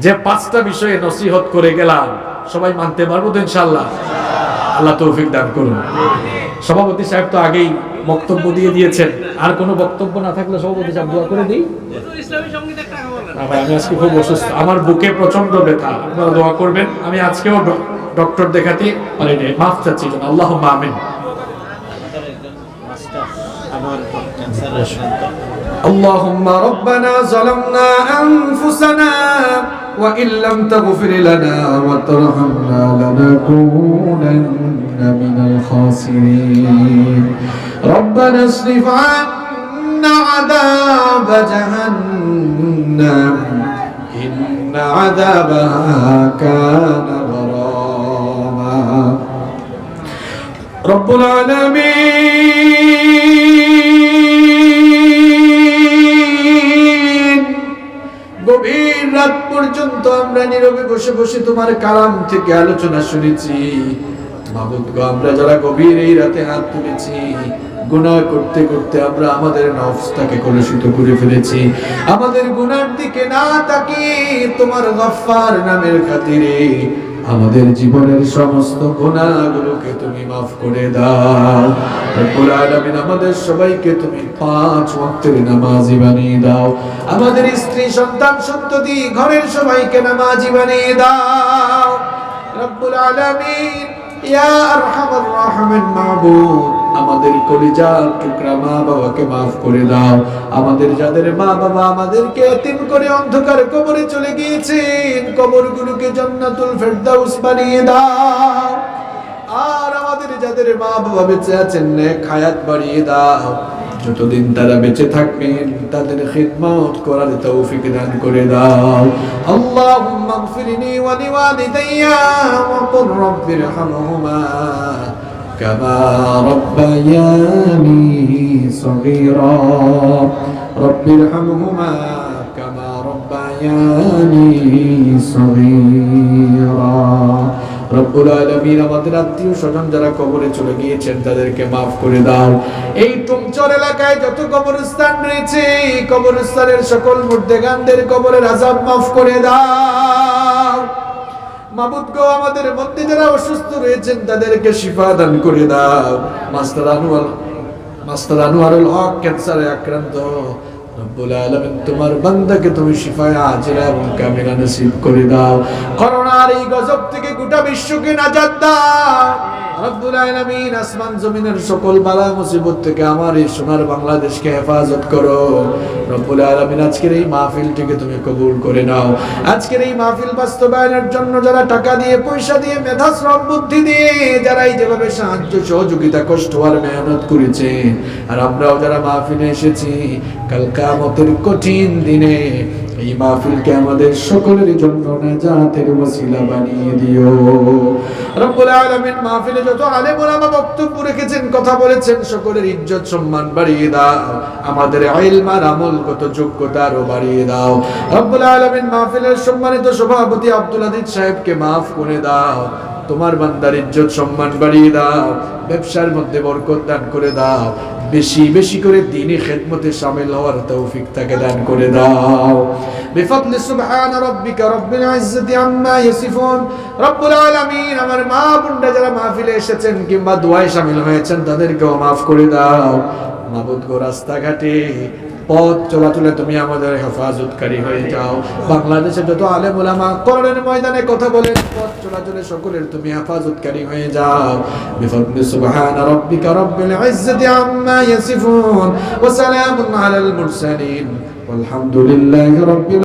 Speaker 1: যে 5টা বিষয়ে নসিহত করে গেলাম, সবাই মানতে পারবো তো ইনশাআল্লাহ? আল্লাহ তৌফিক দান করুন। সভাপতি সাহেব তো আগেই বক্তব্য দিয়ে দিয়েছেন, আর কোনো বক্তব্য না থাকলে সভাপতি সাহেব দোয়া করে দিই। ভাই আমি আজকে খুব অসুস্থ, আমার বুকে প্রচন্ড ব্যথা, আপনারা দোয়া করবেন। আমি আজকেও ডক্টর দেখাতে পারিনি, মাফ চাচ্ছি। আল্লাহুম্মা আমিন। اللهم ربنا ظلمنا أنفسنا وإن لم تغفر لنا وترحمنا لنكونن من الخاسرين ربنا اصرف عنا عذاب جهنم إن عذابها كان غراما رب العالمين গভীর রাত পর্যন্ত আমরা নীরবে বসে বসে তোমার কালাম থেকে আলোচনা শুনেছি। মাবুদ গো, আমরা যারা গভীর এই রাতে হাত তুলেছি, গুনাহ করতে করতে আমরা আমাদের নফসটাকে কলুষিত করে ফেলেছি। আমাদের গুনার দিকে না তাকিয়ে তোমার গফফার নামের খাতিরে আমাদের জীবনের সমস্ত গুনাহগুলোকে তুমি মাফ করে দাও। রব্বুল আলামিন আমাদের সবাইকে তুমি 5 ওয়াক্তের নামাজি বানিয়ে দাও। আমাদের স্ত্রী সন্তান সন্ততি ঘরের সবাইকে নামাজি বানিয়ে দাও। রব্বুল আলামিন ইয়া আরহামার রাহিমিন মাবুদ, আমাদের কলিজার টুকরা মা বাবাকে মাফ করে দাও। আমাদের যাদের মা বাবা আমাদেরকে এতিম করে অন্ধকার কবরে চলে গিয়েছেন, কবরগুলোকে জান্নাতুল ফেরদাউস বানিয়ে দাও। আর আমাদের যাদের মা বাবা বেঁচে আছেন, নেক হায়াত বাড়িয়ে দাও। যতদিন তারা বেঁচে থাকবেন তাদের খিদমত করার তৌফিক দান করে দাও। আল্লাহুম্মা গফিরনি ওয়া লিওয়ালিদাইয়া ওয়া কুর রাব্বিরহামহুমা কামা রাব্বায়ানি সগীরা রাব্বিরহামহুমা কামা রাব্বায়ানি সগীরা রব্বুল আলামিন আমাদের আত্মীয় স্বজন যারা কবরে চলে গিয়েছেন তাদেরকে মাফ করে দাও। এই টুমচর এলাকায় যত কবরস্থান রয়েছে কবরস্থানের সকল মুর্দেগানদের কবরের আযাব মাফ করে দাও। মাবুদ গো, আমাদের মধ্যে যারা অসুস্থ রয়েছেন তাদেরকে শিফা দান করে দাও। মাস্টার আনোয়ারুল হক ক্যান্সারে আক্রান্ত, রব্বুল আলামিন তোমার বান্দাকে তুমি শিফায়ে আজিলা এবং কামিলা নসিব করে দাও। করোনার এই গজব থেকে গোটা বিশ্বকে নাজাত দাও রব্বুল আলামিন। আসমান জমিনের সকল বালা মুসিবত থেকে আমার এই সোনার বাংলাদেশকে হেফাজত করো রব্বুল আলামিন। আজকের এই মাহফিলটিকে তুমি কবুল করে নাও। আজকের এই মাহফিল বাস্তবায়নের জন্য যারা টাকা দিয়ে, পয়সা দিয়ে, মেধা, শ্রম, বুদ্ধি দিয়ে যারা এই যেভাবে সাহায্য সহযোগিতা কষ্ট আর মেহনত করেছে, আর আমরাও যারা মাহফিলে এসেছি, কাল কিয়ামতের কঠিন দিনে এই মাহফিলকে আমাদের সকলের জন্য নাজাতের ওসিলা বানিয়ে দিও রব্বুল আলামিন। মাহফিলে যত আলেম ওলামা বক্তব্য রেখেছেন, কথা বলেছেন, সকলের ইজ্জত সম্মান বাড়িয়ে দাও। আমাদের ইলম আর আমলগত যোগ্যতা আরো বাড়িয়ে দাও রব্বুল আলামিন। মাহফিলের সম্মানিত সভাপতি আব্দুল আদিজ সাহেবকে মাফ করে দাও। তোমার বান্দার ইজ্জত সম্মান বাড়িয়ে দাও। ব্যবসার মধ্যে বরকত দান করে দাও। বেশি বেশি করে দ্বীনি খিদমতে শামিল হওয়ার তৌফিক তাকে দান করে দাও। বিফadli সুবহান রাব্বিকা রাব্বিল ইজ্জাতি আম্মা ইয়াসিফুন। রব্বুল আলামিন, আমার মা বোনরা যারা মাহফিলে এসেছেন কিংবা দোয়ায় শামিল হয়েছেন তাদেরকেও মাফ করে দাও। মাবুদ গো, রাস্তাঘাটে পথ চলাচলে তুমি আমাদের হেফাজতকারী হয়ে যাও। বাংলাদেশে যত আলেম ওলামা কোরআনের ময়দানে কথা বলেন, পথ চলাচলে সকলের তুমি হেফাজতকারী হয়ে যাও। বিফadli সুবহান রাব্বিকা রাব্বিল ইজ্জাতি আম্মা ইয়াসিফুন ওয়া সালামুন আলাল মুরসালিন ওয়ালহামদুলিল্লাহি রাব্বিল